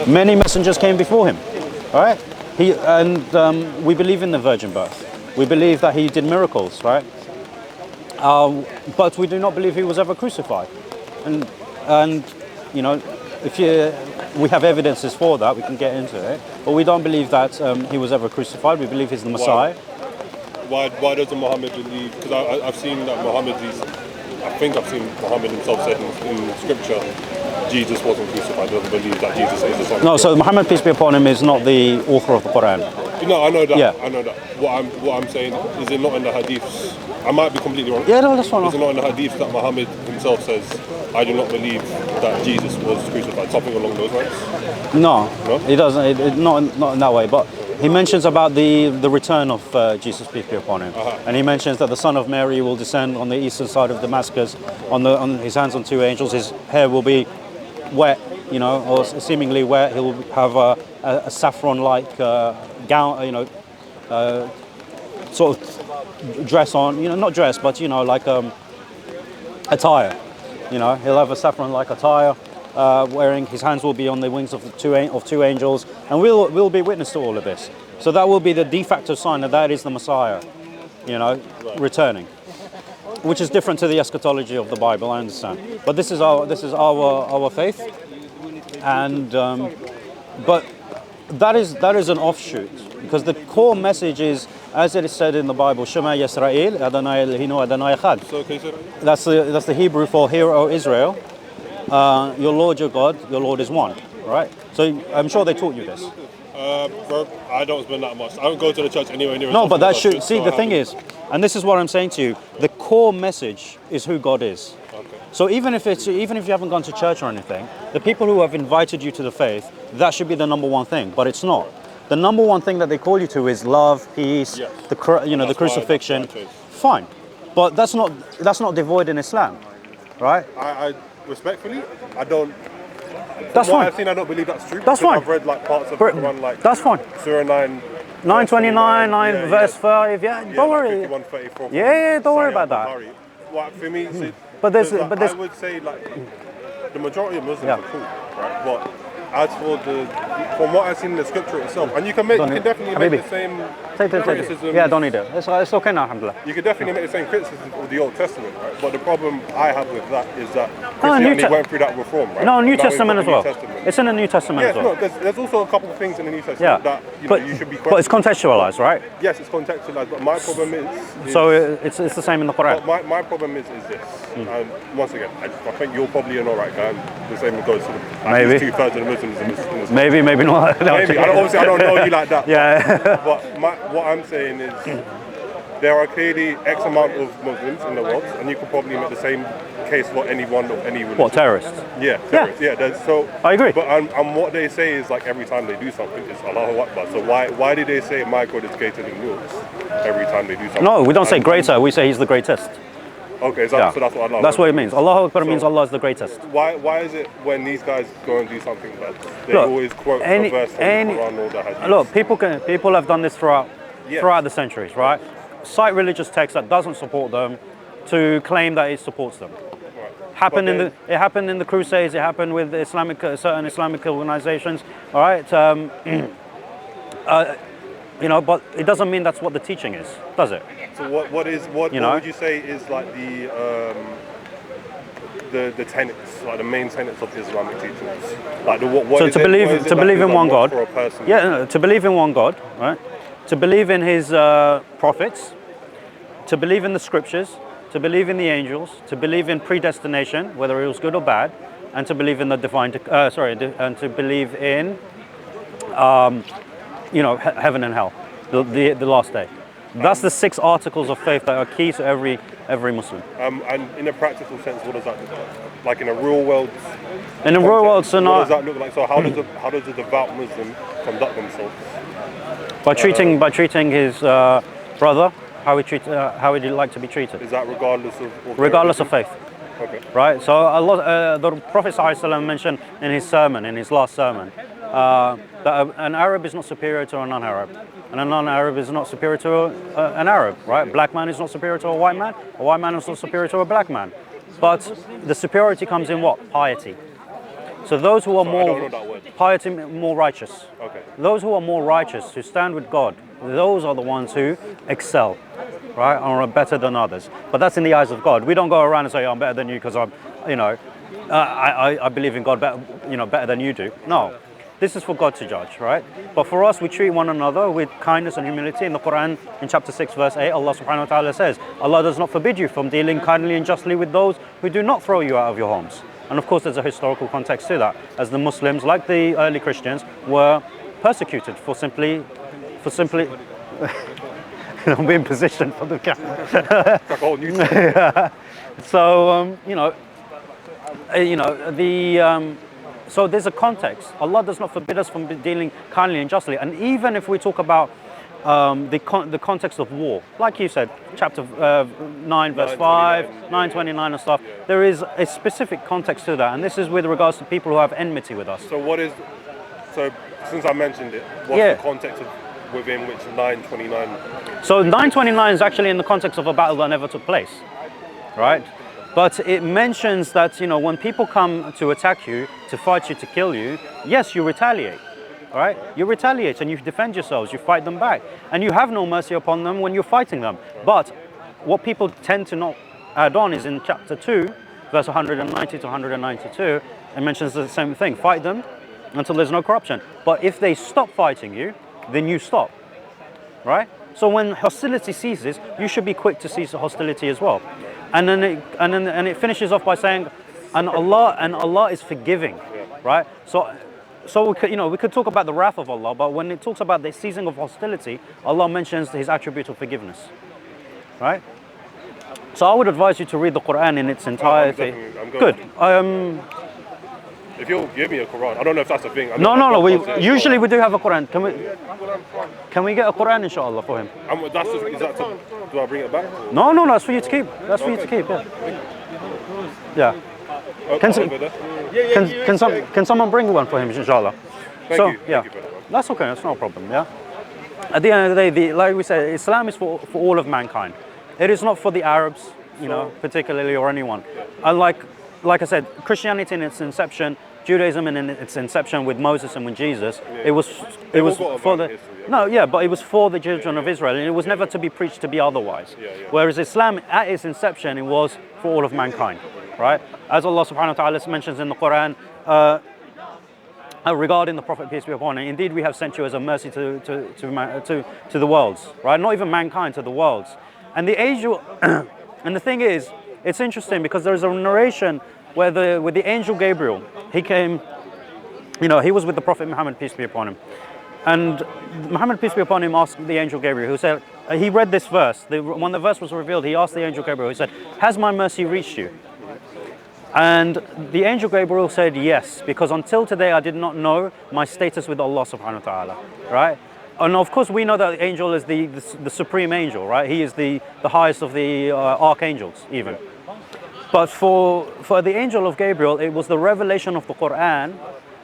Many messengers came before him. All right. We believe in the virgin birth. We believe that he did miracles, right? But we do not believe he was ever crucified. And you know, we have evidences for that. We can get into it. But we don't believe that he was ever crucified. We believe he's the Messiah. Why doesn't Muhammad believe? Because I've seen that I think I've seen Muhammad himself said in scripture, Jesus wasn't crucified. Doesn't believe that Jesus is the Son of God. No, so Muhammad, peace be upon him, is not the author of the Quran. No, I know that. Yeah. I know that. What I'm saying is it not in the hadiths? I might be completely wrong. Yeah, no, that's fine. Is it not in the hadiths that Muhammad himself says, I do not believe that Jesus was crucified? Something along those lines? No, No? he doesn't. Not in that way. But he mentions about the return of Jesus, peace be upon him, and he mentions that the Son of Mary will descend on the eastern side of Damascus, on his hands on two angels. His hair will be wet, you know, or seemingly wet. He'll have a saffron-like gown, sort of dress on. You know, not dress, but you know, like attire. You know, he'll have a saffron-like attire. Wearing his hands will be on the wings of two angels, and we'll be witness to all of this. So that will be the de facto sign that is the Messiah, you know, returning, which is different to the eschatology of the Bible. I understand, but this is our faith, and but that is an offshoot, because the core message is, as it is said in the Bible, Shema Yisrael, Adonai Eloheinu Adonai Echad. So, okay, so That's the Hebrew for Hear, O Israel. Your Lord, your God, your Lord is one, right? So I'm sure they taught you this. bro, I don't spend that much. I don't go to the church anywhere near. No, but that should see. The thing is, and this is what I'm saying to you: the core message is who God is. Okay. So even if you haven't gone to church or anything, the people who have invited you to the faith, that should be the number one thing. But it's not. The number one thing that they call you to is love, peace, Yes. the crucifixion. Fine, but that's not devoid in Islam, right? I respectfully, I don't. That's from what fine. I've seen, I don't believe that's true. That's fine. I've read like parts of the Quran, like that's fine. Surah 9. 929, 9 yeah, verse yeah. 5. Yeah, don't worry. 51:34. Yeah, don't worry about that. Well, for me, see, But there's, like, but there's. I would say like the majority of Muslims Yeah. are cool, right? But as for from what I've seen in the scripture itself, and you can definitely make the same criticism. Yeah, don't need it. It's okay now, alhamdulillah. You could definitely make the same criticism of the Old Testament, right? But the problem I have with that is that Christianity went through that reform, right? No, New Now Testament as we've got well. the New Testament. It's in the New Testament as well. No, there's also a couple of things in the New Testament Yeah, that you should be but it's contextualized, right? Yes, it's contextualized, but my problem is So it's the same in the Quran. But my problem is this, and once again, I think you're probably an alright guy, and the same goes to Maybe. 2/3 of the Muslims in this Maybe not. Maybe. Obviously, I don't know you like that. Yeah. But what I'm saying is, there are clearly X amount of Muslims in the world, and you could probably make the same case for any one of any religion. What, terrorists? Yeah, terrorists. Yeah. So I agree. But and what they say is like every time they do something, it's Allahu Akbar. So why did they say my God is greater than yours every time they do something? No, we don't say greater. We say he's the greatest. Okay, so that's what Allah. That's what it means. Allahu Akbar means Allah is the greatest. Why is it when these guys go and do something bad, they always quote a verse from the Quran or the Hadith? Look, people have done this throughout the centuries, right? Cite religious text that doesn't support them to claim that it supports them. Right. It happened in the Crusades. It happened with certain Islamic organizations. All right. But it doesn't mean that's what the teaching is, does it? So what would you say is like the tenets, like the main tenets of Islamic teachings? Like to believe in one God. For a person? Yeah, no, to believe in one God, right? To believe in His prophets, to believe in the scriptures, to believe in the angels, to believe in predestination, whether it was good or bad, and to believe in the and to believe in heaven and hell, the last day. That's the 6 articles of faith that are key to every Muslim. And in a practical sense, what does that look like? Like in a real world? In a real world scenario. What does that look like? So how does a devout Muslim conduct themselves? By treating his brother how he'd like to be treated. Is that regardless of? Regardless of faith. Okay. Right. So the Prophet ﷺ mentioned in his last sermon, that an Arab is not superior to a non-Arab, and a non-Arab is not superior to an Arab, right? Black man is not superior to a white man is not superior to a black man. But the superiority comes in what? Piety. So those who are Sorry, I don't more know that word. piety, more righteous. Okay. Those who are more righteous, who stand with God, those are the ones who excel, right, and are better than others. But that's in the eyes of God. We don't go around and say, I'm better than you because I'm, you know, I believe in God better, better than you do. No, this is for God to judge, right? But for us, we treat one another with kindness and humility. In the Quran, in chapter 6, verse 8, Allah subhanahu wa ta'ala says, Allah does not forbid you from dealing kindly and justly with those who do not throw you out of your homes. And of course, there's a historical context to that, as the Muslims, like the early Christians, were persecuted for simply, I'm being positioned for the camera. It's like a whole new thing. So, so there's a context. Allah does not forbid us from dealing kindly and justly. And even if we talk about the context of war, like you said, chapter 9, verse 5, 929 and stuff, there is a specific context to that. And this is with regards to people who have enmity with us. So since I mentioned it, what's the context of within which 929? So 929 is actually in the context of a battle that never took place, right? But it mentions that, when people come to attack you, to fight you, to kill you, yes, you retaliate, right? You retaliate and you defend yourselves, you fight them back. And you have no mercy upon them when you're fighting them. But what people tend to not add on is in chapter 2, verse 190 to 192, it mentions the same thing, fight them until there's no corruption. But if they stop fighting you, then you stop, right? So when hostility ceases, you should be quick to cease the hostility as well. And then it finishes off by saying, and Allah is forgiving, right? So we could talk about the wrath of Allah, but when it talks about the ceasing of hostility, Allah mentions His attribute of forgiveness, right? So I would advise you to read the Quran in its entirety. I'm going. Good. If you'll give me a Quran, I don't know if that's a thing. No. We usually do have a Quran. Can we get a Quran, inshallah, for him? Do I bring it back? Or? No. That's for you to keep. That's for you to keep. Yeah. Can someone bring one for him, inshallah? Thank you. Thank you for that. That's okay. That's no problem. Yeah. At the end of the day, like we said, Islam is for all of mankind. It is not for the Arabs, particularly, or anyone. And like I said, Christianity in its inception, Judaism in its inception with Moses and with Jesus, it was for the but it was for the children of Israel, and it was never to be preached to be otherwise. Whereas Islam, at its inception, it was for all of mankind, right? As Allah subhanahu wa ta'ala mentions in the Quran regarding the Prophet, peace be upon him, indeed we have sent you as a mercy to the worlds, right? Not even mankind, to the worlds. And the angel, and the thing is, it's interesting because there's a narration where with the angel Gabriel, he came, he was with the Prophet Muhammad, peace be upon him. And Muhammad, peace be upon him, asked the angel Gabriel, who said, he read this verse, when the verse was revealed, he asked the angel Gabriel, he said, has my mercy reached you? And the angel Gabriel said, yes, because until today I did not know my status with Allah subhanahu wa ta'ala, right? And of course we know that the angel is the supreme angel, right? He is the highest of the archangels even. But for the angel of Gabriel, it was the revelation of the Quran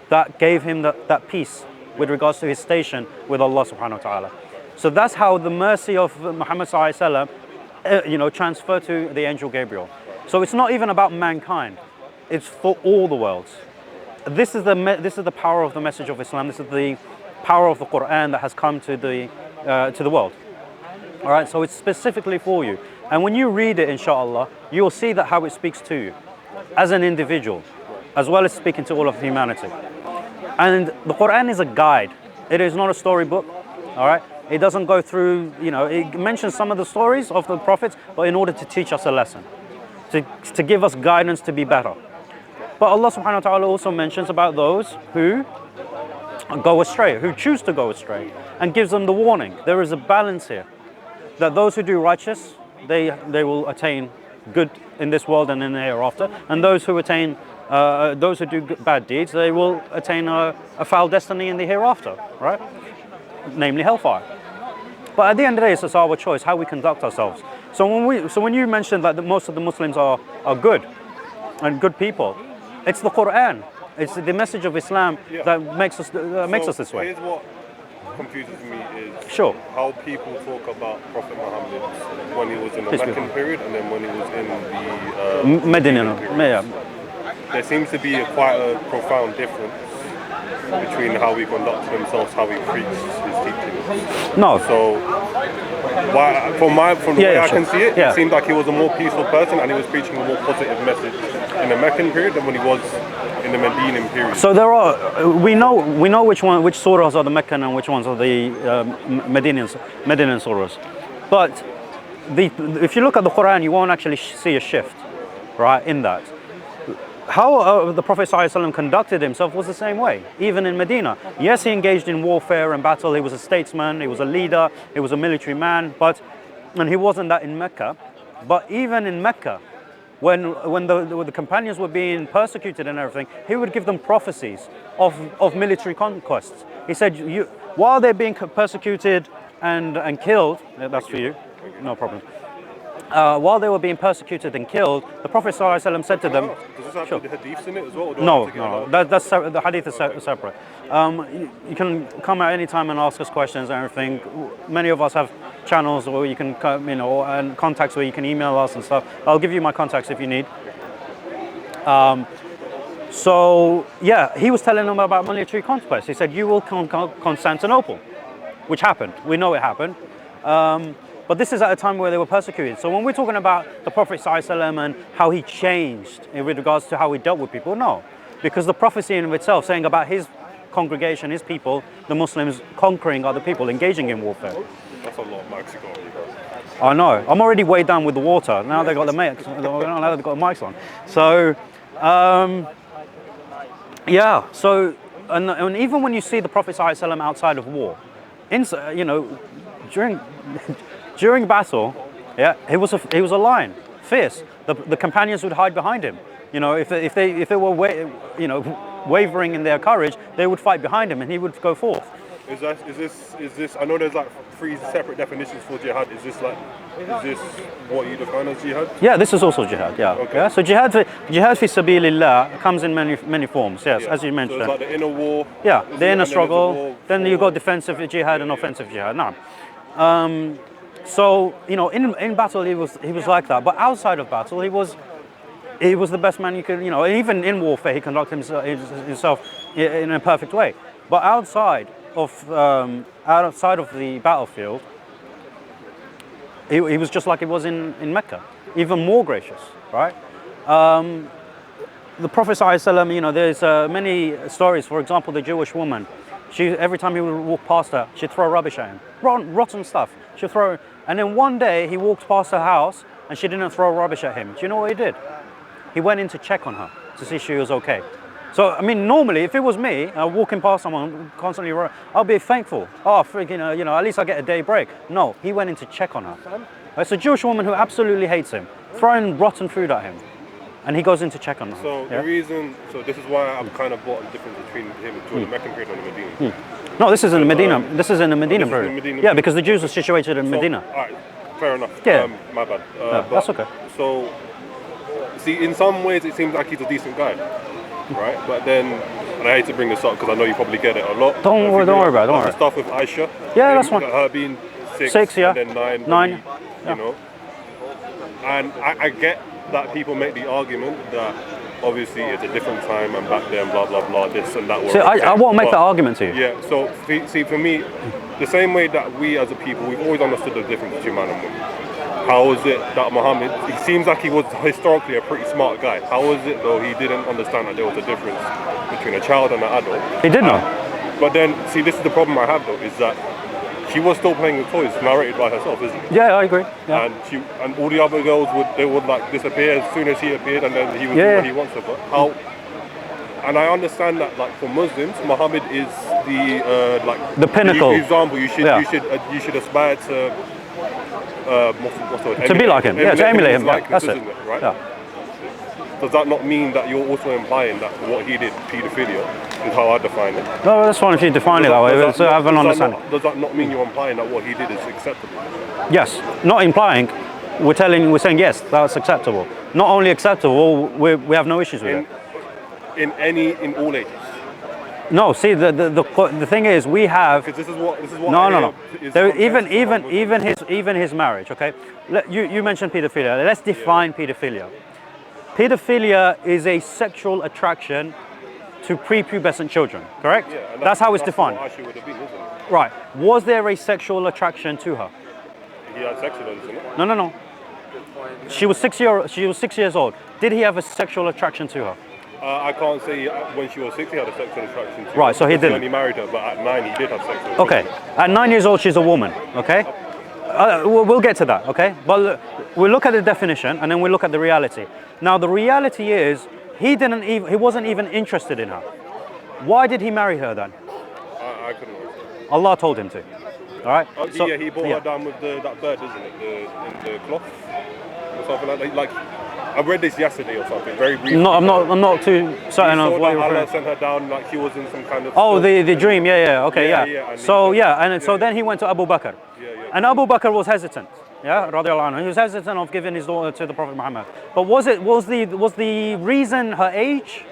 that gave him that peace with regards to his station with Allah subhanahu wa ta'ala. So that's how the mercy of Muhammad sallallahu alaihi wasallam, transferred to the angel Gabriel. So it's not even about mankind; it's for all the worlds. This is the power of the message of Islam. This is the power of the Quran that has come to the world. All right, so it's specifically for you. And when you read it, inshallah, you will see that how it speaks to you as an individual, as well as speaking to all of humanity. And the Quran is a guide. It is not a storybook. All right, it doesn't go through. It mentions some of the stories of the prophets, but in order to teach us a lesson, to give us guidance to be better. But Allah subhanahu wa ta'ala also mentions about those who go astray, who choose to go astray, and gives them the warning. There is a balance here, that those who do righteous, they will attain good in this world and in the hereafter, and those who do bad deeds, they will attain a foul destiny in the hereafter, right? Namely hellfire. But at the end of the day, it's our choice how we conduct ourselves. So when you mentioned that most of the Muslims are good and good people, it's the Quran, it's the message of Islam that makes us this way. Here's what confuses me is how people talk about Prophet Muhammad when he was in the Meccan period and then when he was in the Medina period. there seems to be quite a profound difference between how he conducted himself, how he preached his teachings. No. So, from the way I can see it, Yeah. it seemed like he was a more peaceful person and he was preaching a more positive message in the Meccan period than when he was in the Medinan period. So there are, we know which surahs are the Meccan and which ones are the Medinan surahs. But if you look at the Quran, you won't actually see a shift, right, in that. How the Prophet ﷺ conducted himself was the same way, even in Medina. Yes, he engaged in warfare and battle. He was a statesman, he was a leader, he was a military man, and he wasn't that in Mecca. But even in Mecca, when the companions were being persecuted and everything, he would give them prophecies of military conquests. He said, while they're being persecuted and killed, that's for you, no problem. While they were being persecuted and killed, the Prophet ﷺ said to them, does this have the hadiths in it as well? Or no, the hadith is separate. You can come at any time and ask us questions and everything. Many of us have channels where you can, and contacts where you can email us and stuff. I'll give you my contacts if you need. So yeah, he was telling them about military conquest. He said, you will conquer Constantinople, which happened. We know it happened. But this is at a time where they were persecuted. So when we're talking about the Prophet ﷺ and how he changed in regards to how he dealt with people, no. Because the prophecy in itself saying about his congregation, his people, the Muslims conquering other people, engaging in warfare. That's a lot of mics you got on you, bro. I know. I'm already way down with the water. Now they've got the mics. Now they've got the mics on. So, yeah. So, and even when you see the Prophet ﷺ outside of war, during battle, yeah, he was a lion, fierce. The companions would hide behind him. If they were wavering in their courage, they would fight behind him, and he would go forth. Is this? I know there's like 3 separate definitions for jihad. Is this what you define as jihad? Yeah, this is also jihad. Yeah. Okay. Yeah. So jihad fi sabilillah comes in many forms. Yes, as you mentioned. So it's like the inner war. Yeah, the inner struggle. Then you've got defensive jihad and offensive jihad. Now, so in battle he was like that, but outside of battle he was the best man you could. Even in warfare he conducted himself in a perfect way. But outside of the battlefield, he was just like he was in Mecca, even more gracious, right? The Prophet ﷺ, there's many stories. For example, the Jewish woman, every time he would walk past her, she'd throw rubbish at him, rotten stuff. She'd throw, and then one day he walked past her house and she didn't throw rubbish at him. Do you know what he did? He went in to check on her to see she was okay. So, I mean, normally, if it was me, walking past someone constantly, I'll be thankful. Oh, freaking, at least I get a day break. No, he went in to check on her. It's a Jewish woman who absolutely hates him, throwing rotten food at him. And he goes in to check on her. So, this is why I've kind of brought a difference between him during the Meccan period and the Medina. No, this is in Medina. This is in the Medina period. Medina yeah, because the Jews are situated in Medina. All right, fair enough. Yeah. My bad. That's okay. So, see, in some ways it seems like he's a decent guy. Right, but then, and I hate to bring this up because I know you probably get it a lot. Don't worry about it. Don't worry. The stuff with Aisha. Yeah, that's fine. Her being 6, yeah. and then 9. And I get that people make the argument that obviously it's a different time and back then, blah blah blah, this and that. See, I won't make that argument to you. Yeah. So see, for me, the same way that we as a people, we've always understood the difference between man and woman. How is it that Muhammad, he seems like he was historically a pretty smart guy. How is it though he didn't understand that there was a difference between a child and an adult? He did know. But then, see, this is the problem I have though, is that she was still playing with toys, narrated by herself, isn't it? Yeah, I agree. Yeah. And all the other girls would like disappear as soon as he appeared, and then he would do what he wants to. But how? And I understand that, like for Muslims, Muhammad is the pinnacle. Example, you should aspire to. What's the word? To be like him, to emulate him. That's it. Right? Yeah. Does that not mean that you're also implying that what he did, paedophilia, is how I define it? No, that's fine if you define it that way. So I have an understanding. Does that not mean you're implying that what he did is acceptable? Yes, not implying. We're saying yes, that's acceptable. Not only acceptable, we have no issues with it. In all ages. No, see the thing is we have. Because this is what. No. There, even his marriage. Okay, you mentioned paedophilia. Let's define paedophilia. Pedophilia is a sexual attraction to prepubescent children, correct? Yeah, and that's how it's that's defined. what Aisha would have been, isn't it? Right. Was there a sexual attraction to her? He had sex with her, isn't it? No. She was 6 years old. Did he have a sexual attraction to her? I can't say when she was 6 he had a sexual attraction to her. Right, so he didn't. He only married her, but at 9 he did have sex with her. Okay. At 9 years old, she's a woman. Okay. We'll get to that. Okay. But we'll look at the definition and then we'll look at the reality. Now, the reality is he wasn't even interested in her. Why did he marry her then? I couldn't understand. Allah told him to. All right. So, yeah, he brought her down with that bird, isn't it? In the cloth or something like that. Like, I read this yesterday or something, very briefly. No, I'm not too certain of what you're Allah referring. sent her down like she was in some kind of. Oh, the dream. Yeah. Okay. Yeah. So then he went to Abu Bakr. Yeah. And Abu Bakr was hesitant. Yeah, radiallahu anhu. He was hesitant of giving his daughter to the Prophet Muhammad. But was the reason her age?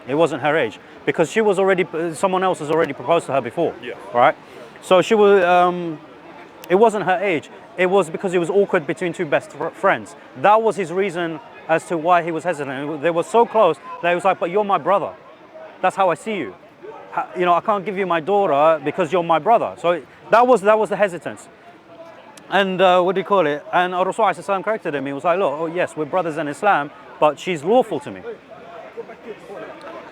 It wasn't her age, because someone else has already proposed to her before. Yeah. Right. So she was. It wasn't her age. It was because it was awkward between two best friends. That was his reason as to why he was hesitant. They were so close that he was like, "But you're my brother. That's how I see you. I can't give you my daughter because you're my brother." So that was the hesitance. And what do you call it? And Rasulullah corrected him. He was like, "Look, oh yes, we're brothers in Islam, but she's lawful to me."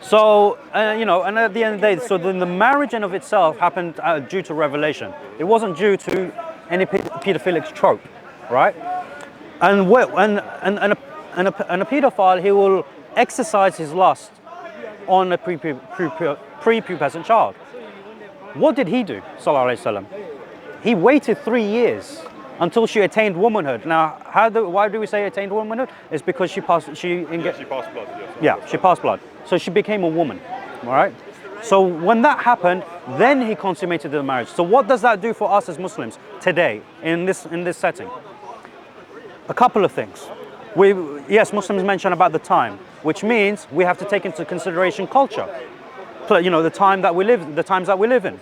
So and at the end of the day, so then the marriage in of itself happened due to revelation. It wasn't due to any pedophilic trope, right? And a pedophile, he will exercise his lust on a prepubescent child. What did he do, sallallahu alaihi wasallam? He waited 3 years until she attained womanhood. Now, why do we say attained womanhood? It's because she passed blood. Yes. Yeah, she passed blood. So she became a woman, all right? So when that happened, then he consummated the marriage. So what does that do for us as Muslims today in this setting? A couple of things. Muslims mention about the time, which means we have to take into consideration culture. The times that we live in.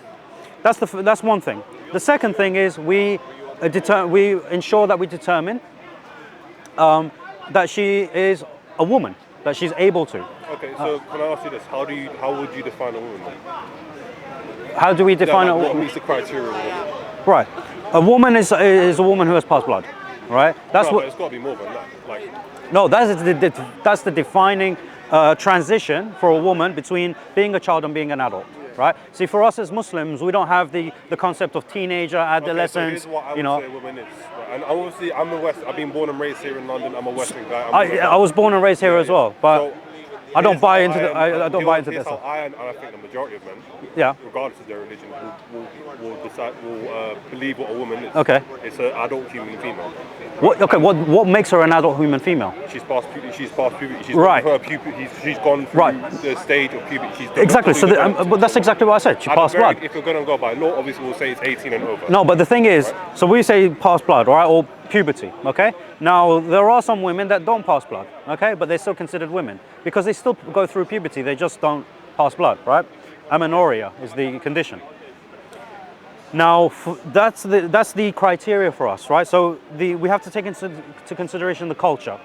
That's one thing. The second thing is we ensure that we determine that she is a woman, that she's able to. Okay, so can I ask you this? How would you define a woman then? How do we define a What woman? meets the criteria of a woman? Right. A woman is a woman who has passed blood. Right? But it's got to be more than that. Like, no, that's the defining transition for a woman between being a child and being an adult. Right? See, for us as Muslims, we don't have the concept of teenager, adolescence. Okay, so here's what I would say a woman is. Right? And obviously, I've been born and raised here in London. I'm a Western guy. I was born and raised here as well, but So, I don't buy into this. Here's how and I think the majority of men, Yeah. regardless of their religion, will believe what a woman is. Okay. It's an adult human female. What makes her an adult human female? She's past puberty. She's Right. Gone through her puberty. She's gone through Right. the stage of puberty. She's Exactly. So but that's exactly what I said. She passed blood. If you're going to go by law, obviously we'll say it's 18 and over. No, but the thing is, so we say past blood, right, or puberty, okay? Now, there are some women that don't pass blood, okay? But they're still considered women because they still go through puberty, they just don't pass blood, right? Amenorrhea is the condition. Now, that's the criteria for us, right? So we have to take into consideration the culture.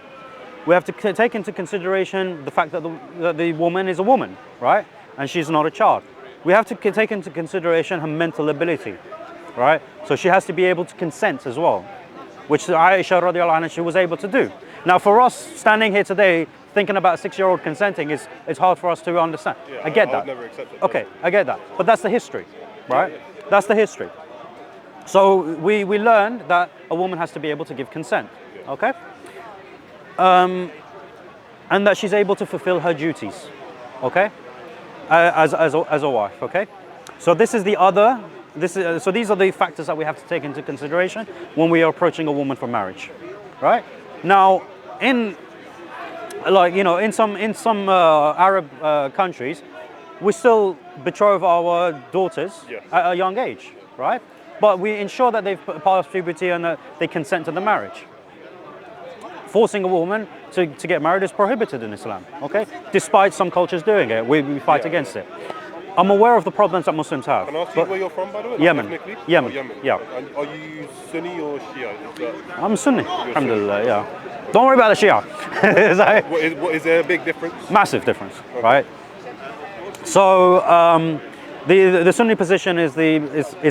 We have to take into consideration the fact that the woman is a woman, right? And she's not a child. We have to take into consideration her mental ability, right? So she has to be able to consent as well, which Aisha radiallahu anha, she was able to do. Now, for us standing here today, thinking about a 6-year-old consenting it's hard for us to understand. Yeah, I get I that. would never accept it. Okay, I get that. But that's the history, right? That's the history. So we learned that a woman has to be able to give consent, okay? And that she's able to fulfill her duties, okay? As a wife, okay? So this is so these are the factors that we have to take into consideration when we are approaching a woman for marriage, right? Now, in some Arab countries, we still betroth our daughters at a young age, right? But we ensure that they've passed puberty and they consent to the marriage. Forcing a woman to get married is prohibited in Islam, okay? Despite some cultures doing it, we fight against it. I'm aware of the problems that Muslims have. Can I ask you where you're from, by the way? Yemen. Ethnically? Yemen. Oh, Yemen. Yeah. And are you Sunni or Shia? I'm Sunni, alhamdulillah, yeah. Don't worry about the Shia. Is there a big difference? Massive difference, right? So the Sunni position is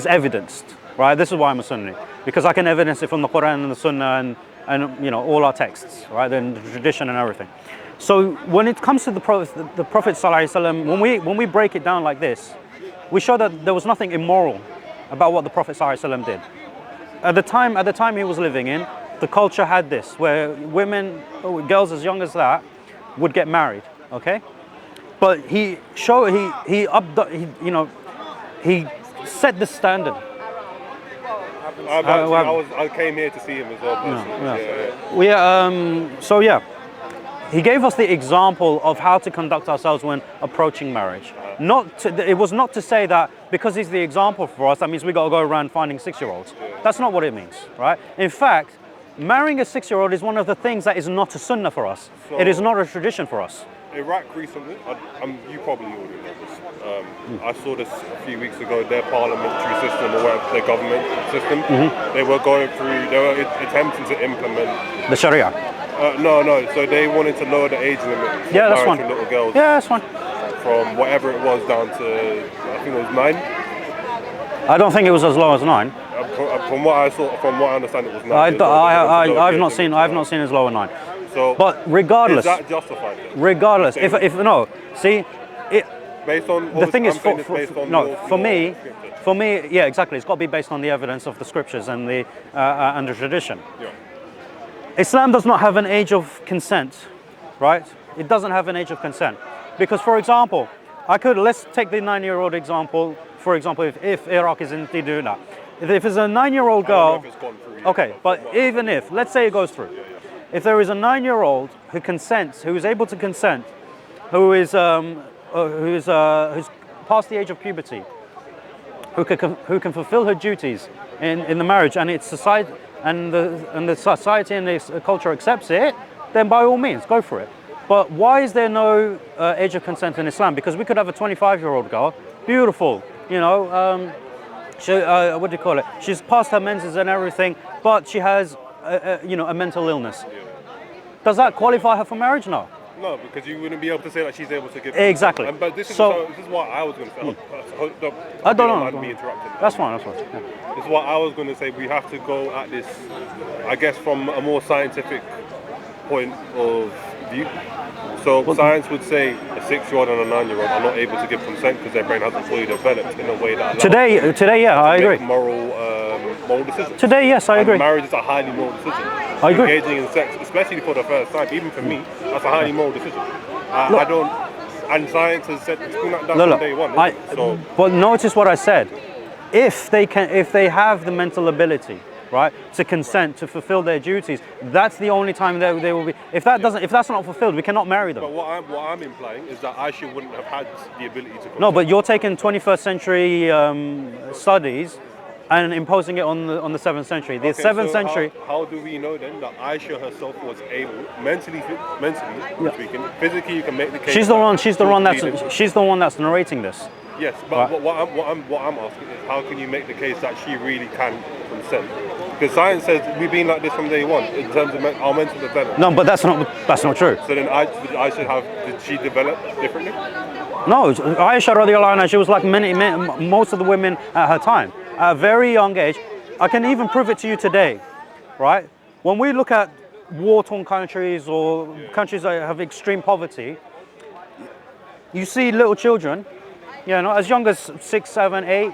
evidenced, right? This is why I'm a Sunni, because I can evidence it from the Quran and the Sunnah and you know, all our texts, right? And the tradition and everything. So when it comes to the Prophet Sallallahu Alaihi Wasallam, when we break it down like this, we show that there was nothing immoral about what the Prophet Sallallahu Alaihi Wasallam did. At the time he was living in, the culture had this, where women, girls as young as that, would get married. Okay, but he set the standard. I came here to see him as well. Yeah. He gave us the example of how to conduct ourselves when approaching marriage. It was not to say that because he's the example for us, that means we got to go around finding 6-year-olds. That's not what it means, right? In fact, marrying a 6-year-old is one of the things that is not a sunnah for us. So, it is not a tradition for us. Iraq recently, you probably already know this. I saw this a few weeks ago. Their parliamentary system, or their government system, they were attempting to implement the Sharia. No. So they wanted to lower the age limit for that's fine. little girls. Yeah, that's fine. From whatever it was down to, I think it was 9. I don't think it was as low as 9. From what I understand, it was 9. I've not seen as low as 9. So, but regardless, is that justified? Then? Regardless, if no, see, based on the thing is for me, yeah, exactly. It's got to be based on the evidence of the scriptures and the tradition. Yeah. Islam does not have an age of consent, right? It doesn't have an age of consent. Because, for example, let's take the 9-year-old example. For example, if Iraq is indeed doing that. If it's a 9-year-old girl, I don't know if it's gone through yet. Okay, but even if, let's say it goes through. If there is a 9-year-old who consents, who is able to consent, who's past the age of puberty, who can fulfill her duties in the marriage, and it's society and the society and the culture accepts it, then by all means go for it. But why is there no age of consent in Islam? Because we could have a 25-year-old girl, beautiful, you know, what do you call it? She's past her menses and everything, but she has a mental illness. Does that qualify her for marriage? No. No, because you wouldn't be able to say that she's able to give. Exactly. But this is what I was going to say. I don't know. Be interrupted. That's fine. Yeah. This is what I was going to say. We have to go at this, I guess, from a more scientific point of view. So science would say a 6-year-old and a 9-year-old are not able to give consent because their brain hasn't fully developed in a way that allows today, yeah, I agree. Moral decisions. Today, yes, I agree. Marriage is a highly moral decision. I agree. Engaging in sex, especially for the first time, even for me, that's a highly moral decision. And science has said it's been like that from day one. But notice what I said. If they have the mental ability, right, to consent to fulfill their duties, that's the only time they will be. If that's not fulfilled, we cannot marry them. But what I'm implying is that Aisha wouldn't have had the ability to consent. No, but you're taking 21st century studies and imposing it on the 7th century. The 7th century. How do we know then that Aisha herself was able, mentally speaking, physically, you can make the case. She's the one that's narrating this. Yes, but right. what I'm asking is, how can you make the case that she really can consent? Because science says we've been like this from day one in terms of our mental development. No, but that's not true. So then did she develop differently? No, Aisha radiallahu anha, she was like most of the women at her time. At a very young age. I can even prove it to you today, right? When we look at war-torn countries or countries that have extreme poverty, you see little children, as young as 6, 7, 8,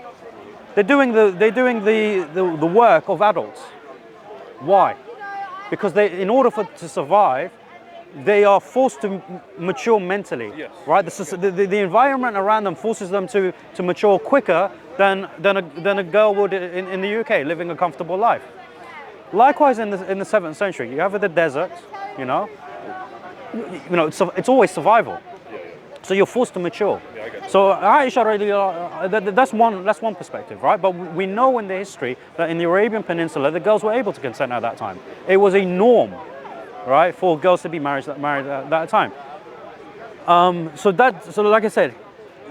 they're doing the work of adults. Why? Because in order to survive, they are forced to mature mentally, yes. Right? The environment around them forces them to mature quicker than a girl would in the UK, living a comfortable life. Likewise, in the 7th century, you have the desert, it's always survival. So you're forced to mature. Yeah, I get it. So Aisha, that's one perspective, right? But we know in the history that in the Arabian Peninsula, the girls were able to consent at that time. It was a norm, right, for girls to be married at that time. So like I said,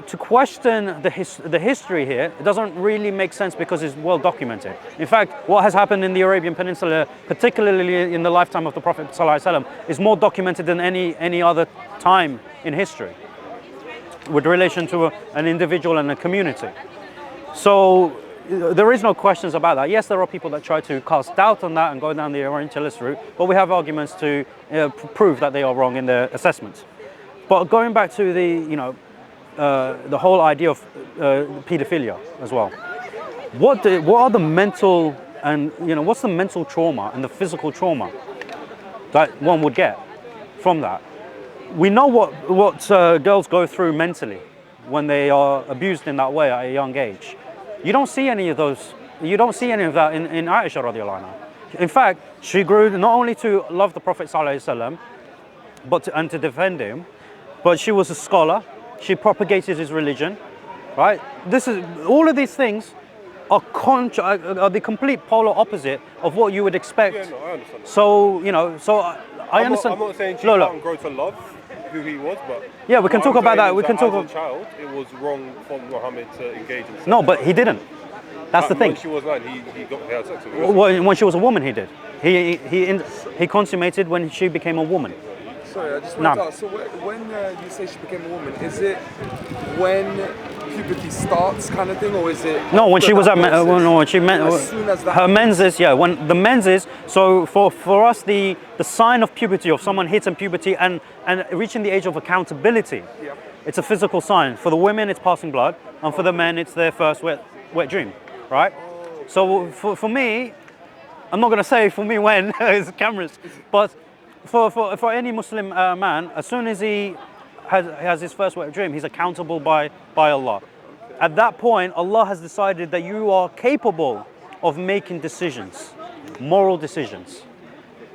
to question the history here, it doesn't really make sense because it's well documented. In fact, what has happened in the Arabian Peninsula, particularly in the lifetime of the Prophet ﷺ, is more documented than any other time in history with relation to an individual and a community. So there is no questions about that. Yes, there are people that try to cast doubt on that and go down the Orientalist route, but we have arguments to prove that they are wrong in their assessments. But going back to the whole idea of paedophilia as well. What are the mental and what's the mental trauma and the physical trauma that one would get from that? We know what girls go through mentally when they are abused in that way at a young age. You don't see any of those. You don't see any of that in Aisha radiallahu anha. In fact, she grew not only to love the Prophet ﷺ, and to defend him, but she was a scholar. She propagated his religion, right? All of these things are the complete polar opposite of what you would expect. Yeah, no, I understand. So I understand. I'm not saying she can't grow to love who he was, but yeah, we can talk about that. We can talk as a child, it was wrong for Muhammad to engage in sex. No, but he didn't. That's the thing. When she was 9, he had sex with her. When she was a woman, he did. He consummated when she became a woman. Sorry, I just want to ask. So when you say she became a woman, is it when puberty starts, kind of thing, or is it? No, when she was at when she meant as soon as that her menses. Yeah, when the menses. So for us, the sign of puberty, of someone hitting puberty and reaching the age of accountability, yeah. It's a physical sign. For the women, it's passing blood, and for the men, it's their first wet dream, right? Oh. So for me, I'm not going to say for me when it's cameras, but for any Muslim man, as soon as he has his first wet dream, he's accountable by Allah. At that point, Allah has decided that you are capable of making decisions, moral decisions.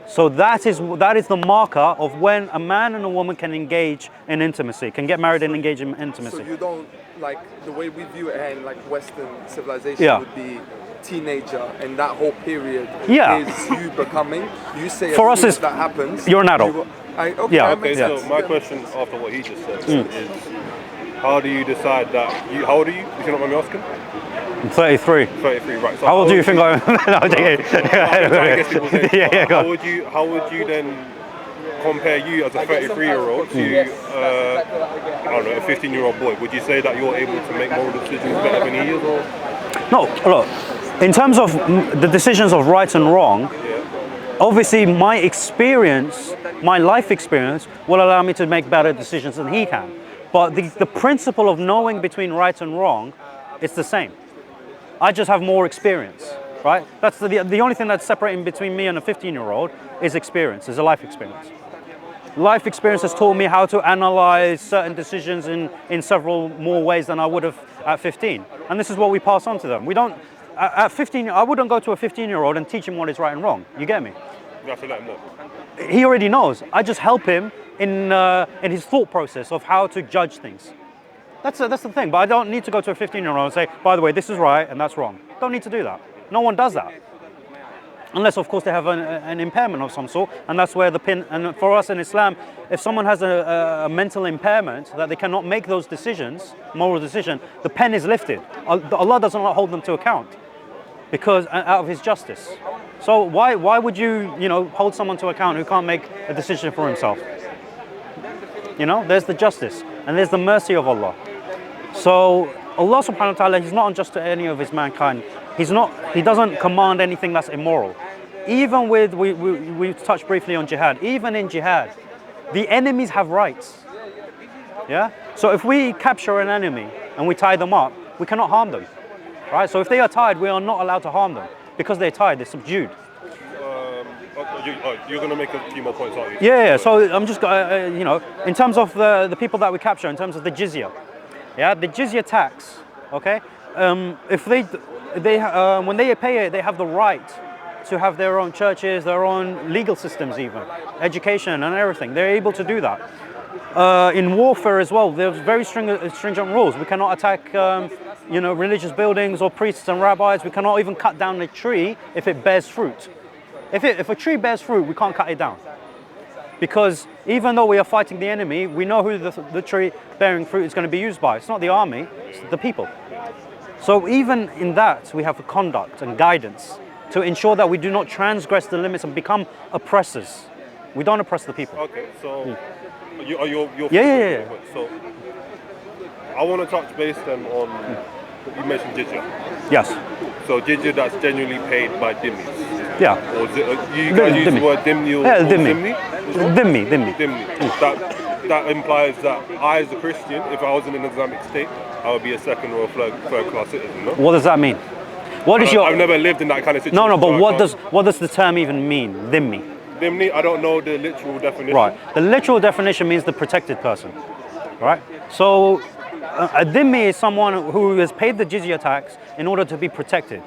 So that is the marker of when a man and a woman can engage in intimacy, can get married and engage in intimacy. So you don't, like, the way we view it in like Western civilization would be teenager, and that whole period is you becoming. You say for us, that happens. You're an adult. Okay, so my question after what he just said is, how do you decide that? How old are you? If you don't mind me asking. I'm 33. 33, right. So how old do you think I am? How would you then compare you as a 33-year-old to, I don't know, a 15-year-old boy? Would you say that you're able to make moral decisions better than he is, or? No, look. In terms of the decisions of right and wrong, obviously my experience, my life experience, will allow me to make better decisions than he can. But the principle of knowing between right and wrong, it's the same. I just have more experience, right? That's the only thing that's separating between me and a 15-year-old is experience, is a life experience. Life experience has taught me how to analyze certain decisions in several more ways than I would have at 15. And this is what we pass on to them. We don't, at 15, I wouldn't go to a 15-year-old and teach him what is right and wrong. You get me? You have to let him know. He already knows. I just help him in his thought process of how to judge things. That's the thing. But I don't need to go to a 15-year-old and say, by the way, this is right and that's wrong. Don't need to do that. No one does that. Unless, of course, they have an impairment of some sort, and that's where the pin. And for us in Islam, if someone has a mental impairment that they cannot make those decisions, moral decision, the pen is lifted. Allah does not hold them to account, because out of His justice. So why would you hold someone to account who can't make a decision for himself? There's the justice and there's the mercy of Allah. So Allah subhanahu wa ta'ala, He's not unjust to any of His mankind. He doesn't command anything that's immoral. Even with, we touched briefly on jihad, even in jihad, the enemies have rights. Yeah? So if we capture an enemy and we tie them up, we cannot harm them. Right? So if they are tied, we are not allowed to harm them because they're tied, they're subdued. You're going to make a few more points, aren't you? Yeah, so I'm just, in terms of the people that we capture, in terms of the jizya, the jizya tax, okay? If when they pay it, they have the right to have their own churches, their own legal systems even, education and everything. They're able to do that. In warfare as well, there's very stringent rules. We cannot attack, religious buildings or priests and rabbis. We cannot even cut down a tree if it bears fruit. If a tree bears fruit, we can't cut it down. Because even though we are fighting the enemy, we know who the literary bearing fruit is going to be used by. It's not the army, it's the people. So even in that, we have a conduct and guidance to ensure that we do not transgress the limits and become oppressors. We don't oppress the people. Okay, so you're Yeah. So I want to touch base then on, you mentioned jizya. Yes. So jizya that's genuinely paid by dhimmis. Yeah. Or is it, you guys use the word dhimmi or dhimmi. dhimmi? Dhimmi. That implies that I, as a Christian, if I was in an Islamic state, I would be a second or a third class citizen, no? What does that mean? What is I've never lived in that kind of situation. No, but what does the term even mean? Dhimmi. Dhimmi, I don't know the literal definition. Right. The literal definition means the protected person. Right? So a dhimmi is someone who has paid the jizya tax in order to be protected.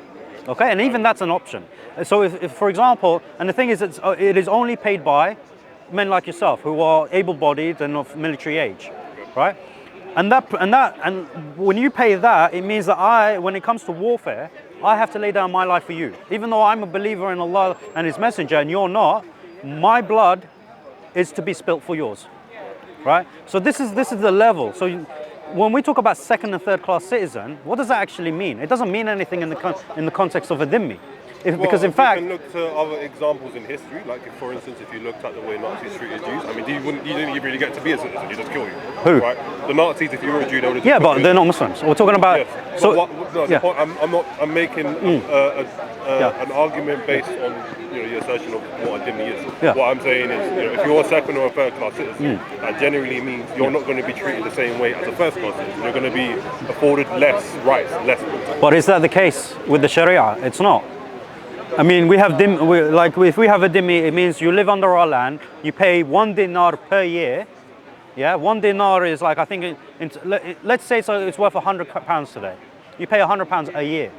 Okay? And even that's an option. So if for example, and the thing is it is only paid by men like yourself who are able-bodied and of military age. Right? And when you pay that, it means that when it comes to warfare, I have to lay down my life for you. Even though I'm a believer in Allah and His Messenger and you're not, my blood is to be spilt for yours, right? So this is the level. So when we talk about second and third class citizen, what does that actually mean? It doesn't mean anything in the context of a dhimmi. Because in fact, you can look to other examples in history, like for instance, if you looked at the way Nazis treated Jews, I mean, you didn't really get to be a citizen; you just kill you. Who? Right? The Nazis, if you were a Jew, they would. Yeah, but they're not Muslims. We're talking about. Yes. So I'm making an argument based on your assertion of what a dhimmi is. Yeah. What I'm saying is, if you're a second or a third class citizen, that generally means you're not going to be treated the same way as a first class citizen. You're going to be afforded less rights, less. But is that the case with the Sharia? It's not. I mean, if we have a dhimmi, it means you live under our land, you pay 1 dinar per year. Yeah, 1 dinar is like, I think, let's say so it's worth £100 today. You pay £100 a year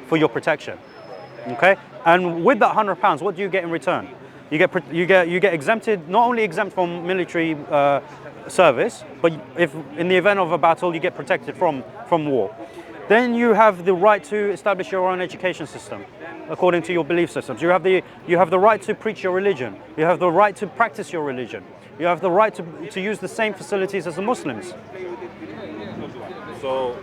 for your protection. Okay? And with that £100, what do you get in return? You get exempted, not only exempt from military service, but if in the event of a battle, you get protected from war. Then you have the right to establish your own education system according to your belief systems. You have the right to preach your religion. You have the right to practice your religion. You have the right to use the same facilities as the Muslims. So,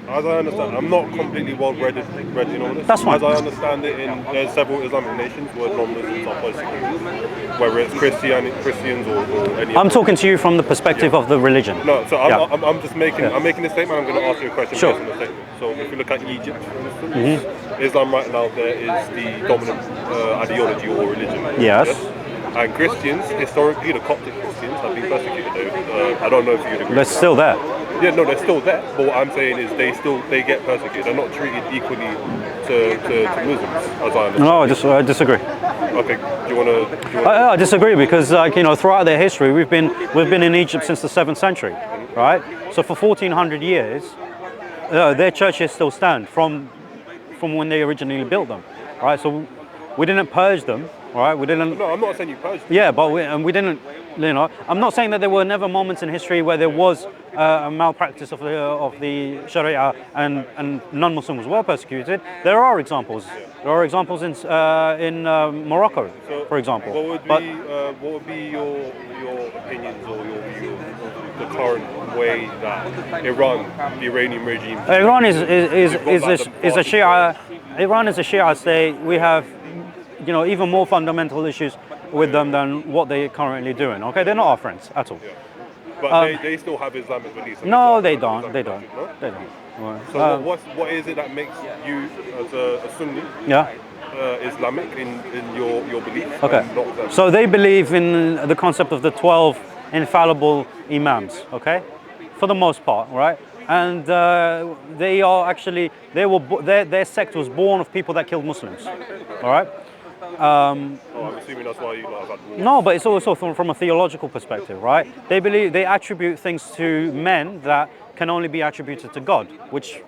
as I understand, I'm not completely well-read in all this. That's fine. As I understand it, there's several Islamic nations where non-Muslims are persecuted, whether it's Christians or any. I'm talking to you from the perspective of the religion. No, so I'm just making I'm making a statement. I'm going to ask you a question Sure. based on the statement. So if you look at Egypt, for instance, Islam right now there is the dominant ideology or religion. Yes. And Christians, historically, the Coptic Christians have been persecuted. I don't know if you'd agree. They're still there. Yeah, no, they're still there. But what I'm saying is they get persecuted. They're not treated equally to Muslims, as I understand. No, I disagree. Okay, do you want to? I disagree because, throughout their history, we've been in Egypt since the 7th century, right? So for 1400 years, their churches still stand from when they originally built them, right? So we didn't purge them, right? We didn't. No, I'm not saying you purged them. Yeah, but we didn't. I'm not saying that there were never moments in history where there was a malpractice of the Sharia and non-Muslims were persecuted. There are examples. There are examples in Morocco, for example. What would be your opinions or your view of the current way that the Iranian regime? Iran is a Shia. Iran is a Shia state. We have even more fundamental issues with them than what they're currently doing. Okay, they're not our friends at all. Yeah. But they still have Islamic beliefs. No, they don't. They don't. They don't. Right. So what is it that makes you, as a Sunni, Islamic in your belief? Okay. So they believe in the concept of the 12 infallible imams. Okay, for the most part, right? And they are actually their sect was born of people that killed Muslims. All right. I'm assuming that's why you have had war. No, but it's also from a theological perspective, right? They attribute things to men that can only be attributed to God, which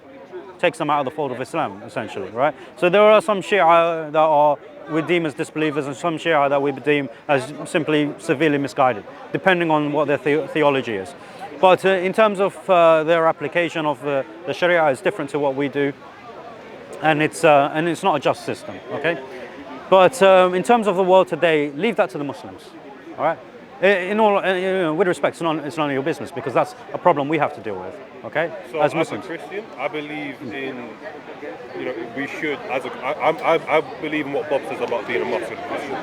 takes them out of the fold of Islam, essentially, right? So there are some Shia that we deem as disbelievers and some Shia that we deem as simply severely misguided, depending on what their theology is. But in terms of their application of the Sharia is different to what we do, and it's not a just system, okay? But in terms of the world today, leave that to the Muslims, All right. In all, with respect, it's none of your business because that's a problem we have to deal with. Okay. So as as Muslims. a Christian, I believe in, we should, I believe in what Bob says about being a Muslim Christian.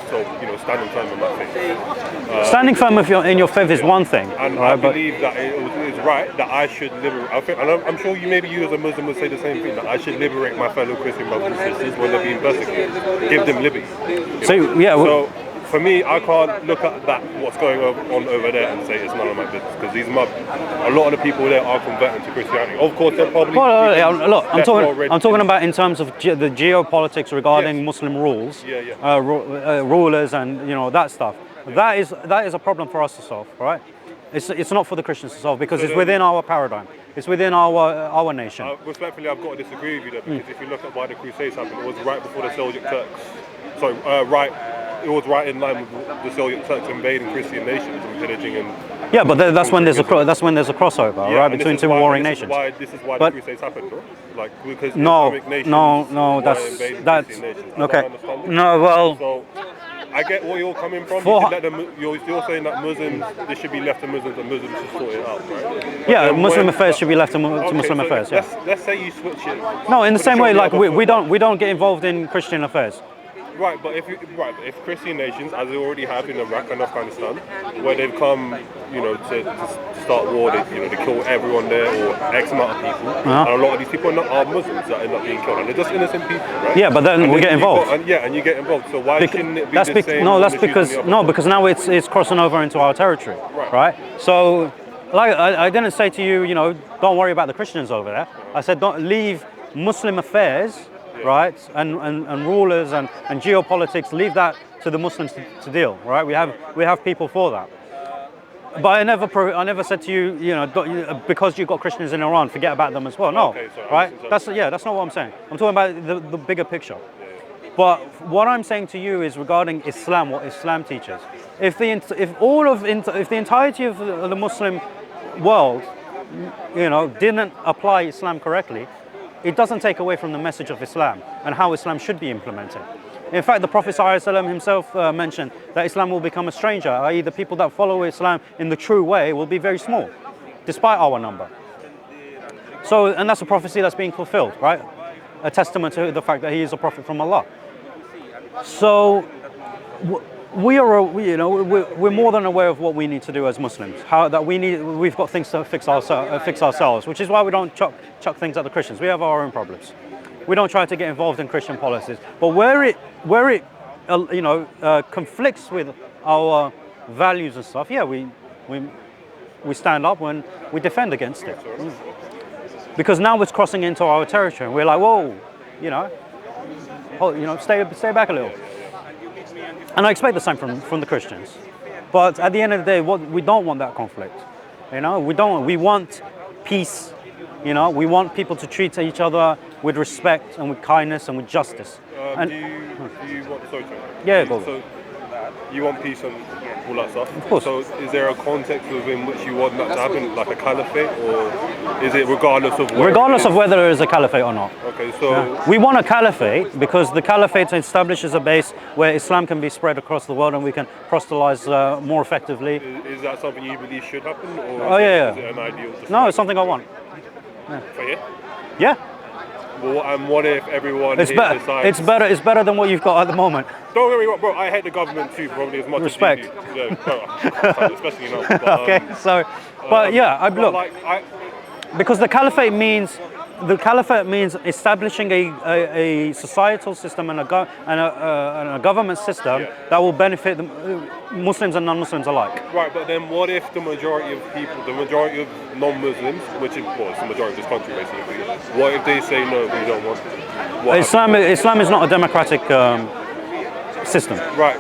So, standing firm in my faith. Standing firm in your faith is one thing. And right, I believe that it's right that I should liberate, and I'm sure maybe you as a Muslim would say the same thing, that I should liberate my fellow Christian brothers and sisters when they're being persecuted. Give them liberty. So, for me, I can't look at what's going on over there and say it's none of my business because a lot of the people there are converting to Christianity. Of course, they're probably. Look, I'm talking about in terms of the geopolitics regarding Muslim rules, rulers, and that stuff. That is a problem for us to solve, right? It's not for the Christians to solve because it's within our paradigm. It's within our nation. Respectfully, I've got to disagree with you there because if you look at why the Crusades happened, it was right before the Seljuk Turks. It was right in line with the Seljuk Turks invading Christian nations and pillaging and. Yeah, but that's when there's a crossover, right, between two warring nations. This is why the Crusades happened, no? Like because Islamic nations that's okay. No, well. So, I get where you're coming from. You're saying that Muslims, they should be left to Muslims and Muslims should sort it out, right? Yeah, Muslim affairs should be left to Muslim affairs. Yeah. Let's say you switch it. No, in the same way, like we don't get involved in Christian affairs. Right, but if Christian nations, as they already have in Iraq and Afghanistan, where they've come, to start war, they kill everyone there or X amount of people, and a lot of these people are Muslims that end up being killed, and they're just innocent people, right? Yeah, but then we get involved. And you get involved. So why shouldn't it be the same? Because now it's crossing over into our territory, right? So, like I didn't say to you, don't worry about the Christians over there. I said don't leave Muslim affairs. Right, and rulers and geopolitics, leave that to the Muslims to deal. Right, we have people for that. But I never said to you, because you've got Christians in Iran, forget about them as well. No, right? That's not what I'm saying. I'm talking about the bigger picture. But what I'm saying to you is regarding Islam, what Islam teaches. If the entirety of the Muslim world, didn't apply Islam correctly, it doesn't take away from the message of Islam and how Islam should be implemented. In fact, the Prophet ﷺ himself mentioned that Islam will become a stranger, i.e. the people that follow Islam in the true way will be very small, despite our number. So, and that's a prophecy that's being fulfilled, right? A testament to the fact that he is a prophet from Allah. So, we're more than aware of what we need to do as Muslims. We've got things to fix ourselves, which is why we don't chuck things at the Christians. We have our own problems. We don't try to get involved in Christian policies. But where it conflicts with our values and stuff, we stand up when we defend against it. Because now it's crossing into our territory, and we're like, whoa, stay back a little. And I expect the same from the Christians. But at the end of the day, we don't want that conflict. We want peace. We want people to treat each other with respect and with kindness and with justice. Do you want? Sorry, yeah, go. So you want peace and all that stuff. Of course. So is there a context within which you want that to happen, like a caliphate, or is it regardless of whether there is a caliphate or not? Okay, so we want a caliphate because the caliphate establishes a base where Islam can be spread across the world and we can proselytize more effectively. Is that something you believe should happen, or is it an ideal? No, it's something I want. Yeah. Well, and what if everyone decides... It's better than what you've got at the moment. Don't get me wrong, bro. I hate the government too, probably as much as you do. Yeah, especially now. But, okay, so... But because the caliphate means establishing a societal system and a government system that will benefit the Muslims and non-Muslims alike. Right, but then what if the majority of people, the majority of non-Muslims, which is the majority of this country basically, what if they say no, we don't want it? Islam is not a democratic system. Right.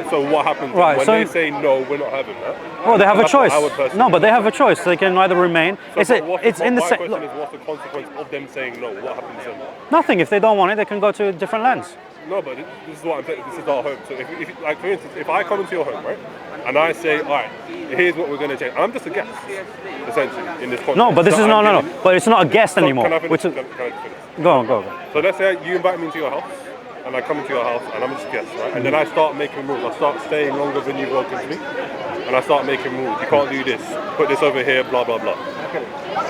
So what happens when they say no, we're not having that? Well, they have a choice. No, but they have a choice. They can either remain. My question is, what's the consequence of them saying no? What happens then? Nothing. If they don't want it, they can go to different lands. No, but this is what I'm saying. This is our home. So if like for instance, if I come into your home, right, and I say, all right, here's what we're going to change. I'm just a guest, essentially, in this context. No, but this is no. But it's not a guest anymore. Can I finish? Can I finish? Go on. So let's say you invite me into your house. and I come into your house and I'm just a guest, right? And then I start making rules. I start staying longer than you've welcomed me, and I start making rules. You can't do this. Put this over here. Blah blah blah.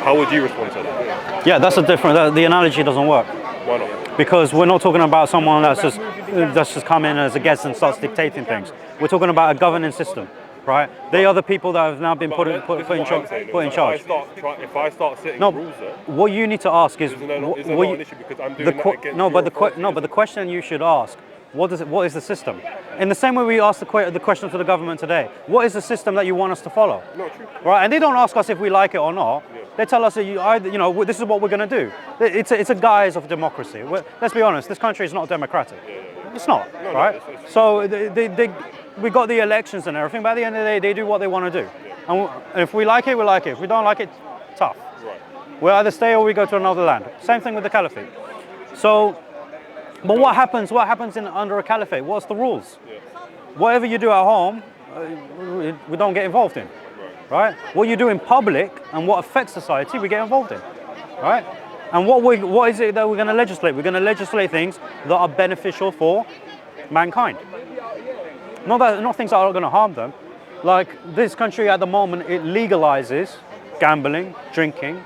How would you respond to that? Yeah, that's a different. The analogy doesn't work. Why not? Because we're not talking about someone that's just come in as a guest and starts dictating things. We're talking about a governing system, right? They are the people that have now been put in charge. If I start setting rules, what you need to ask is, isn't there not an issue because I'm doing that against but the question you should ask, what is the system? In the same way we asked the question to the government today, what is the system that you want us to follow? Not true. Right, and they don't ask us if we like it or not. Yeah. They tell us that this is what we're going to do. It's a guise of democracy. Let's be honest, this country is not democratic. Yeah. It's not, right? So we got the elections and everything, but at the end of the day, they do what they want to do. Yeah. And if we like it, we like it. If we don't like it, tough. Right. We'll either stay or we go to another land. Same thing with the caliphate. So, but what happens under a caliphate? What's the rules? Yeah. Whatever you do at home, we don't get involved in. Right? What you do in public and what affects society, we get involved in, right? And what is it that we're going to legislate? We're going to legislate things that are beneficial for mankind. Not things that are going to harm them. Like this country at the moment, it legalizes gambling, drinking,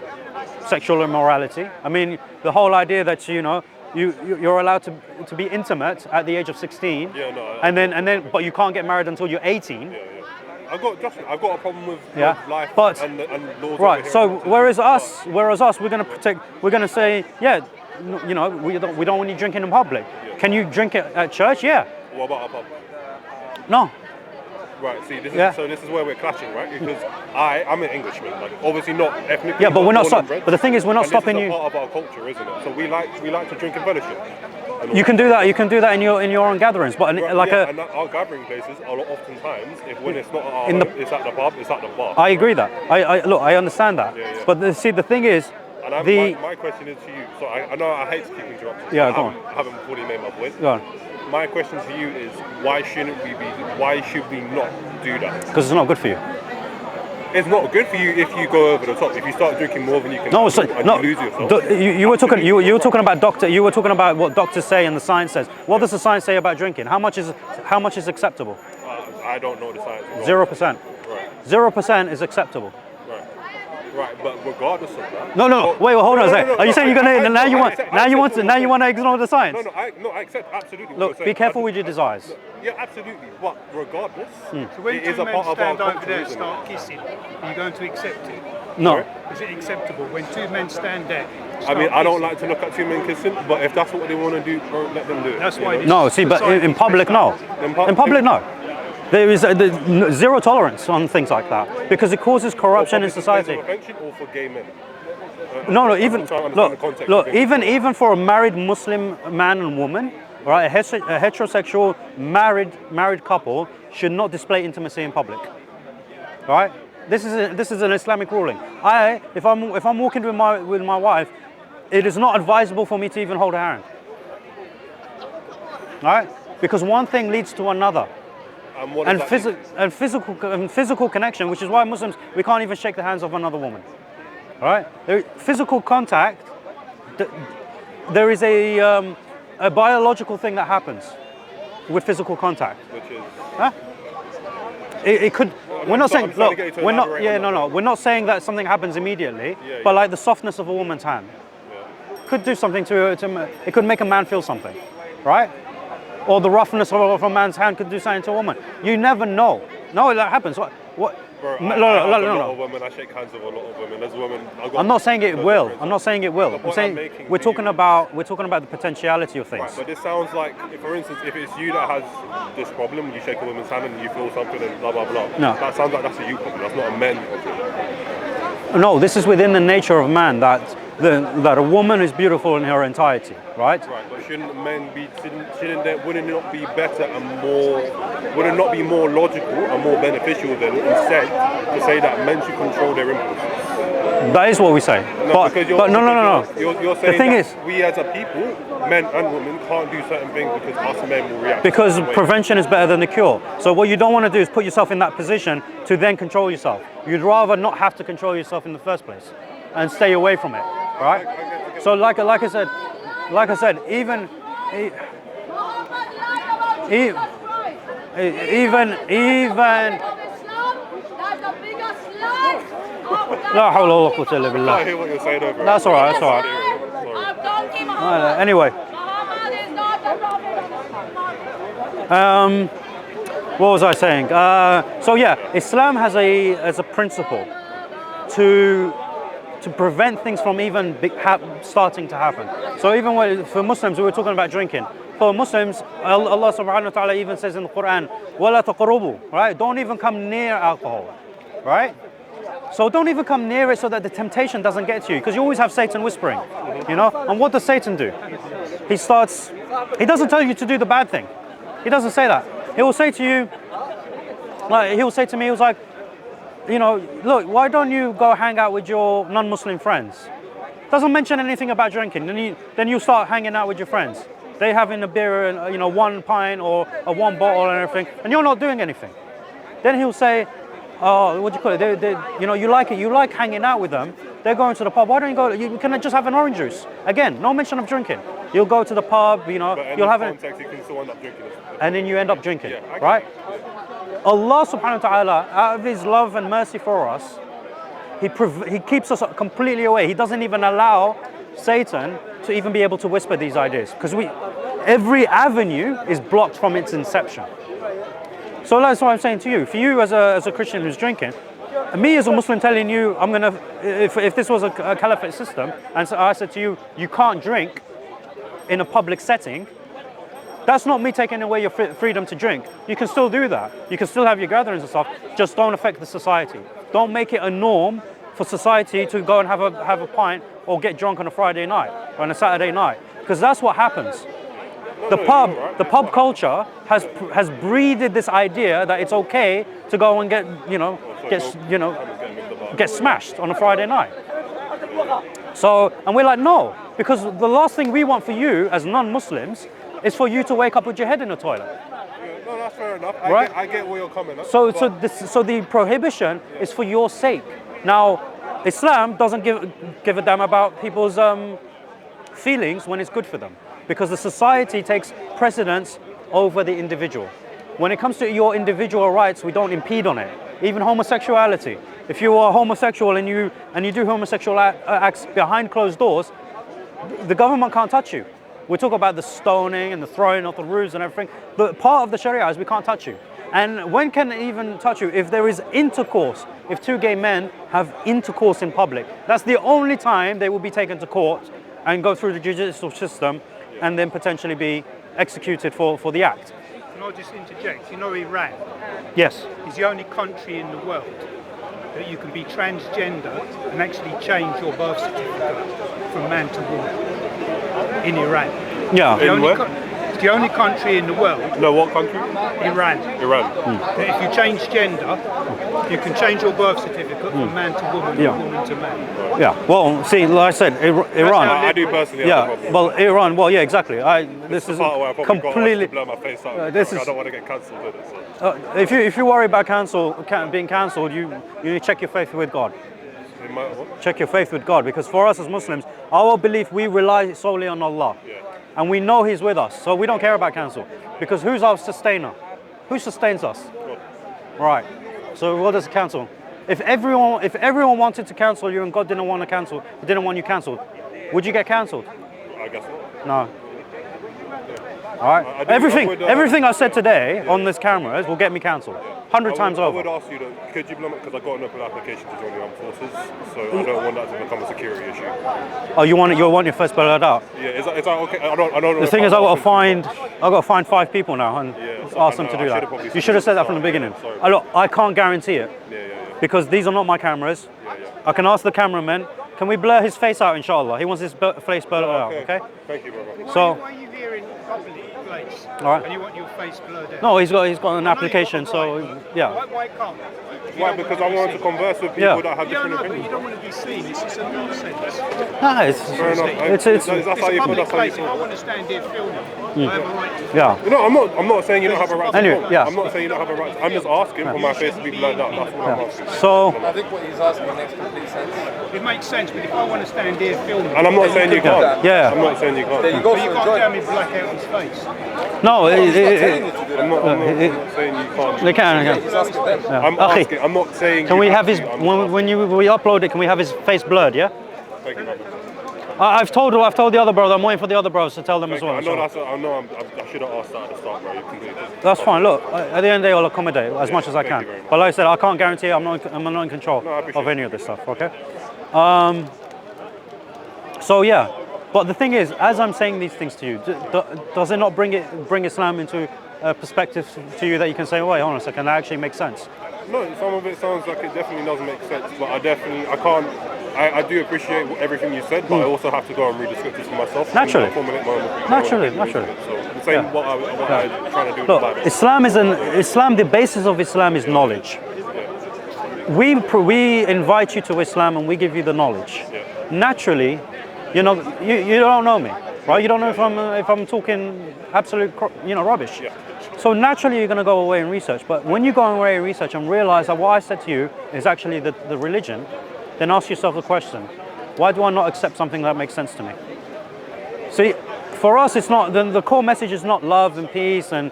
sexual immorality. I mean, the whole idea that you're allowed to be intimate at the age of 16, but you can't get married until you're 18. Yeah. I've got a problem with life and laws. Right. So whereas us, we're going to protect. We're going to say, we don't want you drinking in public. Yeah. Can you drink it at church? Yeah. What about a pub? No. Right. See, this is where we're clashing, right? Because I'm an Englishman, like obviously not ethnically. Yeah, but we're not. But the thing is, we're not stopping you. This is a part of our culture, isn't it? So we like to drink in fellowship. You can do that. You can do that in your own gatherings, but and our gathering places are oftentimes, when it's not at our it's at the pub, it's at the bar. I agree that. I understand that. Yeah. But the thing is, my question is to you. So I know I hate to keep interrupting. Yeah, go on. I haven't fully made my point. Go on. My question to you is, why should we not do that? Because it's not good for you. It's not good for you if you go over the top. If you start drinking more than you can, you lose yourself. You were talking about You were talking about what doctors say and the science says. What does the science say about drinking? How much is acceptable? I don't know the science. 0%. Right. 0% is acceptable. Right, but regardless of that. No. Wait, hold on a second. Are you saying you're gonna now you want to ignore the science? No, I accept absolutely. Look, be careful with your desires. Yeah, absolutely. But regardless, so when it is two a men part of our stand over culture, there and isn't start it? kissing, are you going to accept it? No. Is it acceptable when two men stand there? I mean, I don't like to look at two men kissing, but if that's what they want to do, let them do it. That's why. No, see, but in public, no. In public, no. There is zero tolerance on things like that because it causes corruption in society. Or for gay men? No. Even for a married Muslim man and woman, right? A heterosexual married couple should not display intimacy in public. Right? This is an Islamic ruling. If I'm walking with my wife, it is not advisable for me to even hold her hand. Right? Because one thing leads to another. And physical connection, which is why Muslims, we can't even shake the hands of another woman. All right? Physical contact, there is a biological thing that happens with physical contact. Which is? Huh? It could. We're not saying. Look, we're not. Yeah, no. We're not saying that something happens immediately. But like the softness of a woman's hand could do something to. It could make a man feel something, right? Or the roughness of a man's hand could do something to a woman. You never know. No, that happens. What? Bro, no. A lot of women. I shake hands with a lot of women. There's women. I'm not saying it will. I'm saying we're talking about the potentiality of things. Right, but this sounds like, for instance, if it's you that has this problem, you shake a woman's hand and you feel something and blah blah blah. No. That sounds like that's a you problem. That's not a men problem. No, this is within the nature of man that a woman is beautiful in her entirety, right? Right, but wouldn't it not be better and would it not be more logical and more beneficial than instead to say that men should control their impulses? That is what we say. No. You're saying the thing that is, we as a people, men and women, can't do certain things because us men will react. Because prevention is better than the cure. So what you don't want to do is put yourself in that position to then control yourself. You'd rather not have to control yourself in the first place and stay away from it, right? So like I said, even لا حول ولا قوة إلا I بالله. hear what you're saying over. That's all right. That's all right. Anyway, what was I saying? So yeah, Islam has a principle to prevent things from even starting to happen. So even for Muslims, we were talking about drinking. For Muslims, Allah subhanahu wa ta'ala even says in the Quran, وَلَا تَقْرُبُوا, right? Don't even come near alcohol, right? So don't even come near it so that the temptation doesn't get to you, because you always have Satan whispering, you know? And what does Satan do? He doesn't tell you to do the bad thing. He doesn't say that. He will say to you, like he will say to me, he was like, you know, look, why don't you go hang out with your non-Muslim friends? Doesn't mention anything about drinking. Then you start hanging out with your friends. They having a beer and, you know, 1 pint or one bottle and everything, and you're not doing anything. Then he'll say, oh, what do you call it? You know, you like it. You like hanging out with them. They're going to the pub. Why don't you go? You can just have an orange juice. Again, no mention of drinking. You'll go to the pub. You know, But you'll have it. You can still end up drinking. And then you end up drinking, Yeah, right? Allah subhanahu wa ta'ala, out of His love and mercy for us, He keeps us completely away. He doesn't even allow Satan to even be able to whisper these ideas, because every avenue is blocked from its inception. So that's what I'm saying to you. For you as a Christian who's drinking, me as a Muslim telling you, I'm gonna, if this was a caliphate system, and so I said to you, you can't drink in a public setting, that's not me taking away your freedom to drink. You can still do that. You can still have your gatherings and stuff. Just don't affect the society. Don't make it a norm for society to go and have a pint or get drunk on a Friday night or on a Saturday night, because that's what happens. The pub culture has breeded this idea that it's okay to go and get smashed on a Friday night. So, and we're like, no, because the last thing we want for you as non-Muslims is for you to wake up with your head in the toilet. Yeah, no, that's fair enough. Right? I get where you're coming. So the prohibition is for your sake. Now, Islam doesn't give a damn about people's feelings when it's good for them, because the society takes precedence over the individual. When it comes to your individual rights, we don't impede on it. Even homosexuality. If you are homosexual and you do homosexual acts behind closed doors, the government can't touch you. We talk about the stoning and the throwing off the roofs and everything, but part of the Sharia is we can't touch you. And when can it even touch you? If there is intercourse, if two gay men have intercourse in public, that's the only time they will be taken to court and go through the judicial system and then potentially be executed for the act. Can I just interject? You know Iran Yes. is the only country in the world that you can be transgender and actually change your birth certificate from man to woman. In Iran. Yeah. It's the only country in the world. No, what country? Iran. Iran. That if you change gender, you can change your birth certificate from man to woman or woman to man. Yeah. Well, see, like I said, Iran. I do personally have a problem. Well, Iran. Well, yeah, exactly. This is part where I probably completely. blow my face out. This I is- don't want to get cancelled with it. So. If you worry about being cancelled, you need to check your faith with God. Check your faith with God, because for us as Muslims, our belief, we rely solely on Allah. Yeah. And we know He's with us, so we don't care about cancel. Because who's our sustainer? Who sustains us? God. Right. So what does cancel? If everyone wanted to cancel you and God didn't want you cancelled, would you get cancelled? I guess not. No. All right. Everything I said today on this cameras will get me cancelled 100 times I over. would ask you, though, could you blow it? Because I got an open application to join the armed forces, so I don't want that to become a security issue. Oh, you want your first blurred out? Yeah, is that okay? I don't know. The thing is, I got to find 5 people now and ask them to do I should've that. probably You should have said that from the sorry, beginning. sorry. Look, I can't guarantee it Yeah. because these are not my cameras. Yeah. I can ask the cameraman. Can we blur his face out, inshallah? He wants his face blurred out. Okay. Thank you, brother. So. Why are you here in public place? All right. And you want your face blurred out? No, he's got an application, so yeah. Why can't? Why? Because I want to converse with people that have You don't different know, but you opinions. don't want to be seen. It's just a nonsense. Nah, it's Fair enough. it's That's how It's you a feel. public That's how you place. If I feel. want to stand here filming, I have a right to. yeah. No, I'm not saying you don't have a right to Anyway, film. yeah. I'm not saying you don't have a right. I'm just asking for my face to be blurred out. That's what I'm asking. So I think what he's asking makes complete sense. It makes sense, but if I want to stand here filming, And I'm not saying you can't. yeah. I'm not saying you There you can't. go but you for can't enjoy. tell me black out and his face. No, He's not telling you to do that. I'm not saying you can't. they can. He's asking them. I'm asking. I'm not saying. Can you we have have his to, I'm when we upload it? Can we have his face blurred? Yeah. Thank you, brother. I've told the other brother. I'm waiting for the other brothers to tell them as well. I know so. I should have asked that at the start, bro. You completely. That's fine. Look, at the end of the day, I'll accommodate as much as I thank can. you very much. But like I said, I can't guarantee. I'm not in control No, I appreciate of any of this stuff. Okay. So yeah, but the thing is, as I'm saying these things to you, does it not bring Islam into perspective to you that you can say, wait, hold on a second, that actually makes sense? No, some of it sounds like it definitely doesn't make sense, but I can't. I do appreciate everything you said, but I also have to go and read the scriptures for myself. Naturally. And formulate my own Naturally. So the same what I'm trying to do with Look, the Bible. Islam. The basis of Islam is knowledge. We invite you to Islam and we give you the knowledge. Naturally, you don't know me, right? You don't know if I'm talking absolute rubbish. Yeah. So naturally you're going to go away and research. But when you go away and research and realize that what I said to you is actually the religion, then ask yourself the question: why do I not accept something that makes sense to me? See, for us, it's not the core message is not love and peace and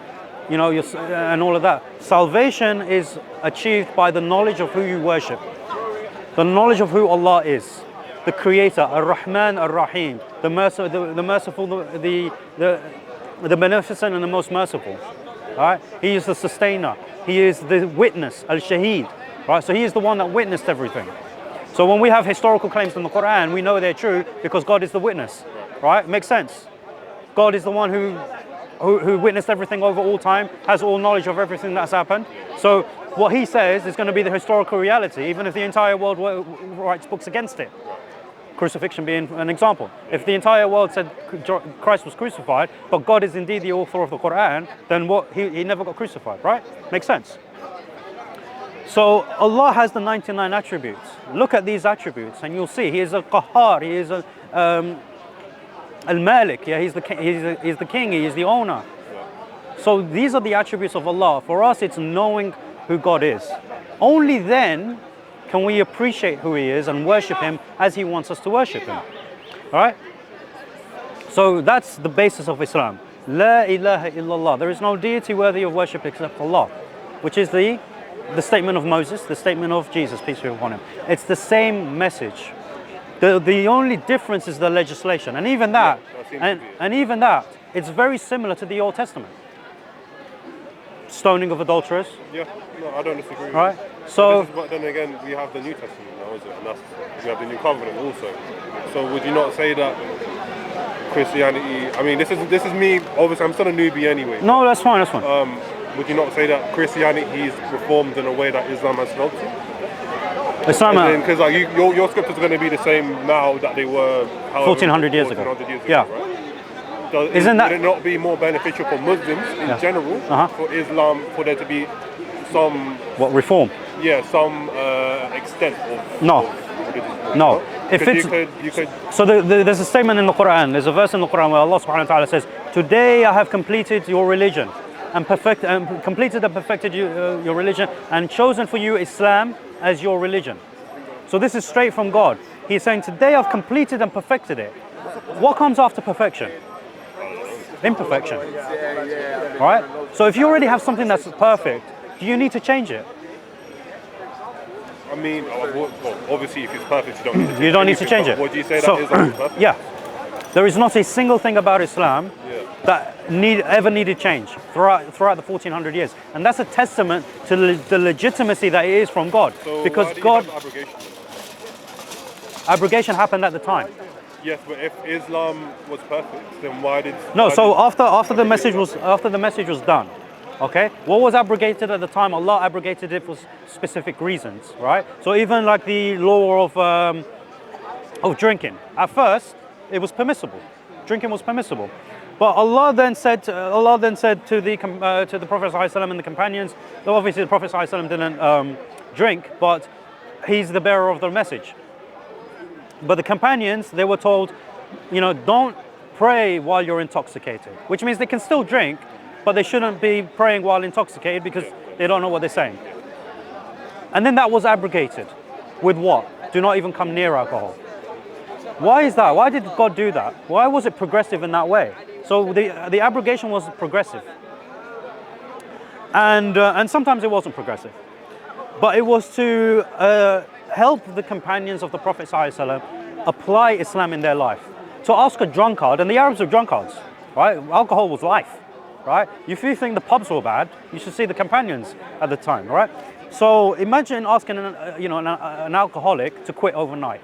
and all of that. Salvation is achieved by the knowledge of who you worship, the knowledge of who Allah is, the Creator, Ar-Rahman, Ar-Rahim, the merciful, the beneficent, and the most merciful. Right? He is the sustainer. He is the witness, Al-Shaheed. Right? So he is the one that witnessed everything. So when we have historical claims in the Quran, we know they're true because God is the witness. Right? Makes sense. God is the one who witnessed everything over all time, has all knowledge of everything that's happened. So what he says is going to be the historical reality, even if the entire world writes books against it. Crucifixion being an example. If the entire world said Christ was crucified, but God is indeed the author of the Quran, then he never got crucified, right? Makes sense. So Allah has the 99 attributes. Look at these attributes and you'll see He is a Qahhar, He is a Al-Malik, yeah, he's the king, He is the owner. So these are the attributes of Allah. For us, it's knowing who God is. Only then can we appreciate who He is and worship Him as He wants us to worship Him. All right? So that's the basis of Islam. La ilaha illallah. There is no deity worthy of worship except Allah, which is the statement of Moses, the statement of Jesus, peace be upon Him. It's the same message. The only difference is the legislation, and even that, even that, it's very similar to the Old Testament. Stoning of adulterers. Yeah, no, I don't disagree. Right. So, but then again, we have the New Testament now, is it? And we have the New Covenant also. So would you not say that Christianity? I mean, this is me. Obviously, I'm still a newbie anyway. No, that's fine. That's fine. Would you not say that Christianity is reformed in a way that Islam has failed to? Islam, because like your scriptures are going to be the same now that they were 1400 years ago. Yeah. Right? So would Isn't it not be more beneficial for Muslims in general for Islam for there to be some reform? Yeah, some extent of no. If it's you could. So there's a statement in the Quran. There's a verse in the Quran where Allah Subhanahu wa Taala says, "Today I have completed your religion, and completed and perfected your religion, and chosen for you Islam as your religion." So this is straight from God. He's saying, "Today I've completed and perfected it." What comes after perfection? Imperfection. Right? So if you already have something that's perfect, do you need to change it? I mean, obviously, if it's perfect, you don't need to change it. Would you say that Islam is perfect? Yeah. There is not a single thing about Islam that ever needed change throughout the 1400 years. And that's a testament to the legitimacy that it is from God. So because why do you God... have abrogation? Abrogation happened at the time. Yes, but if Islam was perfect, then why did... After the message was done, okay? What was abrogated at the time, Allah abrogated it for specific reasons, right? So even like the law of drinking. At first, it was permissible. Drinking was permissible. But Allah then said to the Prophet ﷺ and the companions, though obviously the Prophet ﷺ didn't drink, but he's the bearer of the message. But the companions, they were told, don't pray while you're intoxicated, which means they can still drink, but they shouldn't be praying while intoxicated because they don't know what they're saying. And then that was abrogated. With what? Do not even come near alcohol. Why is that? Why did God do that? Why was it progressive in that way? So the abrogation was progressive, and sometimes it wasn't progressive, but it was to help the companions of the Prophet ﷺ apply Islam in their life. To ask a drunkard, and the Arabs were drunkards, right? Alcohol was life, right? If you think the pubs were bad, you should see the companions at the time, right? So imagine asking an alcoholic to quit overnight.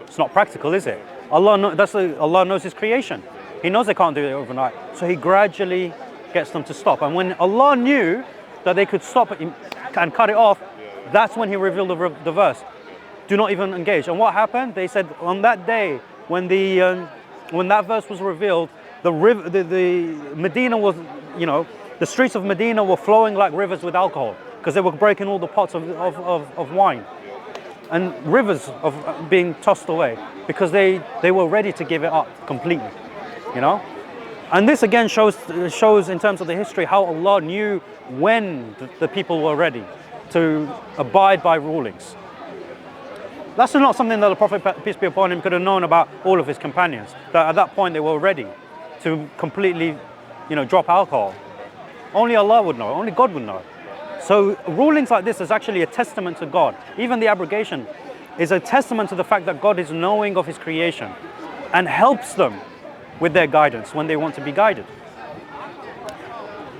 It's not practical, is it? Allah knows His creation. He knows they can't do it overnight. So He gradually gets them to stop. And when Allah knew that they could stop and cut it off, that's when He revealed the verse. Do not even engage. And what happened? They said on that day when that verse was revealed, the Medina was, the streets of Medina were flowing like rivers with alcohol because they were breaking all the pots of wine. And rivers of being tossed away because they were ready to give it up completely, And this again shows in terms of the history how Allah knew when the people were ready to abide by rulings. That's not something that the Prophet, peace be upon him, could have known about all of his companions. That at that point they were ready to completely, drop alcohol. Only Allah would know. Only God would know. So rulings like this is actually a testament to God. Even the abrogation is a testament to the fact that God is knowing of His creation and helps them with their guidance when they want to be guided.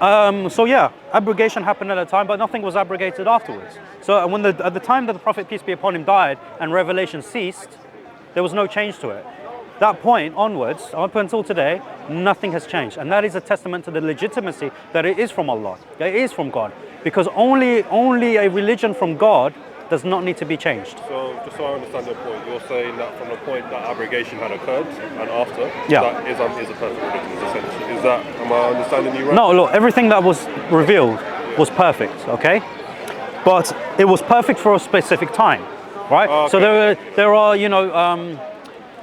So yeah, abrogation happened at a time, but nothing was abrogated afterwards. So at the time that the Prophet, peace be upon him, died and revelation ceased, there was no change to it. That point onwards, up until today, nothing has changed. And that is a testament to the legitimacy that it is from Allah, that it is from God. Because only a religion from God does not need to be changed. So, just so I understand your point, you're saying that from the point that abrogation had occurred and after, Yeah. that Islam is a perfect religion, essentially. Am I understanding you right? No, look, everything that was revealed was perfect, okay? But it was perfect for a specific time, right? Okay. So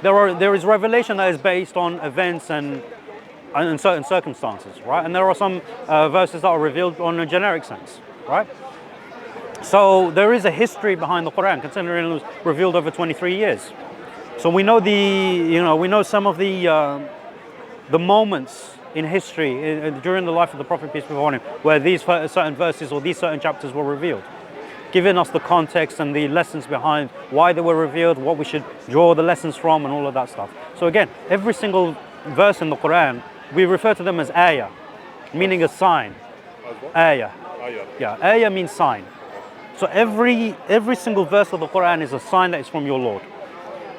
there is revelation that is based on events and certain circumstances, right? And there are some verses that are revealed on a generic sense, right? So there is a history behind the Quran, considering it was revealed over 23 years. So we know some of the moments in history during the life of the Prophet, peace be upon him, where these certain verses or these certain chapters were revealed, giving us the context and the lessons behind why they were revealed, what we should draw the lessons from, and all of that stuff. So again, every single verse in the Quran, we refer to them as ayah, meaning a sign. Ayah. Yeah, ayah means sign. So every single verse of the Quran is a sign that it's from your Lord,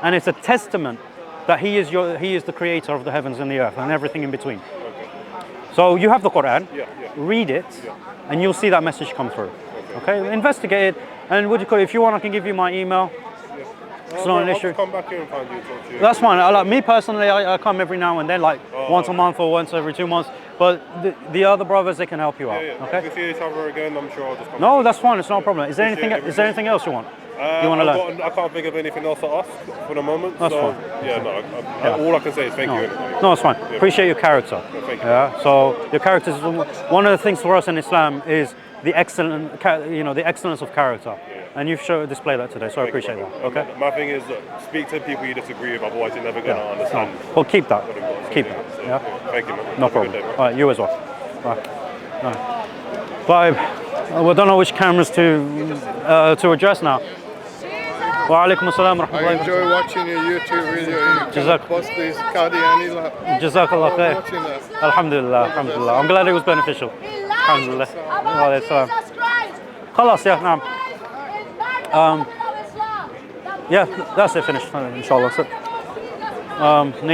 and it's a testament that He is the creator of the heavens and the earth and everything in between. So you have the Quran, read it, and you'll see that message come through. Okay, investigate it, and if you want, I can give you my email. It's not an issue. I'll come back here and find you and talk to you. That's fine. Me personally, I come every now and then, once a month or once every 2 months. But the other brothers, they can help you out. Yeah. Okay. If we see each other again, I'm sure I'll just come. No, that's fine. It's not a problem. Is there anything else you want? You want to learn? I can't think of anything else to ask for the moment. That's fine. Yeah, no. All I can say is thank you. Anyway. No, it's fine. Yeah. Appreciate your character. Yeah, thank you. Yeah. So your character is one of the things for us in Islam is the the excellence of character, and you've displayed that today. So I appreciate that. Okay. My thing is, speak to people you disagree with, otherwise you're never gonna understand. Well, keep that. Keep that. So, Yeah. Thank you, man. No Have a problem. good day, man. All right, you as well. Bye. We don't know which cameras to address now. Wa alaikum assalam wa I rahmatullahi. enjoy watching your YouTube video. You can post these Qadiani lot. Jazakallah khair. Watching that. Alhamdulillah, alhamdulillah. I'm glad it was beneficial. Alhamdulillah. Wa alayhi salam. Khalas, yeah, naam. Yeah, that's it, finished, inshallah. So, need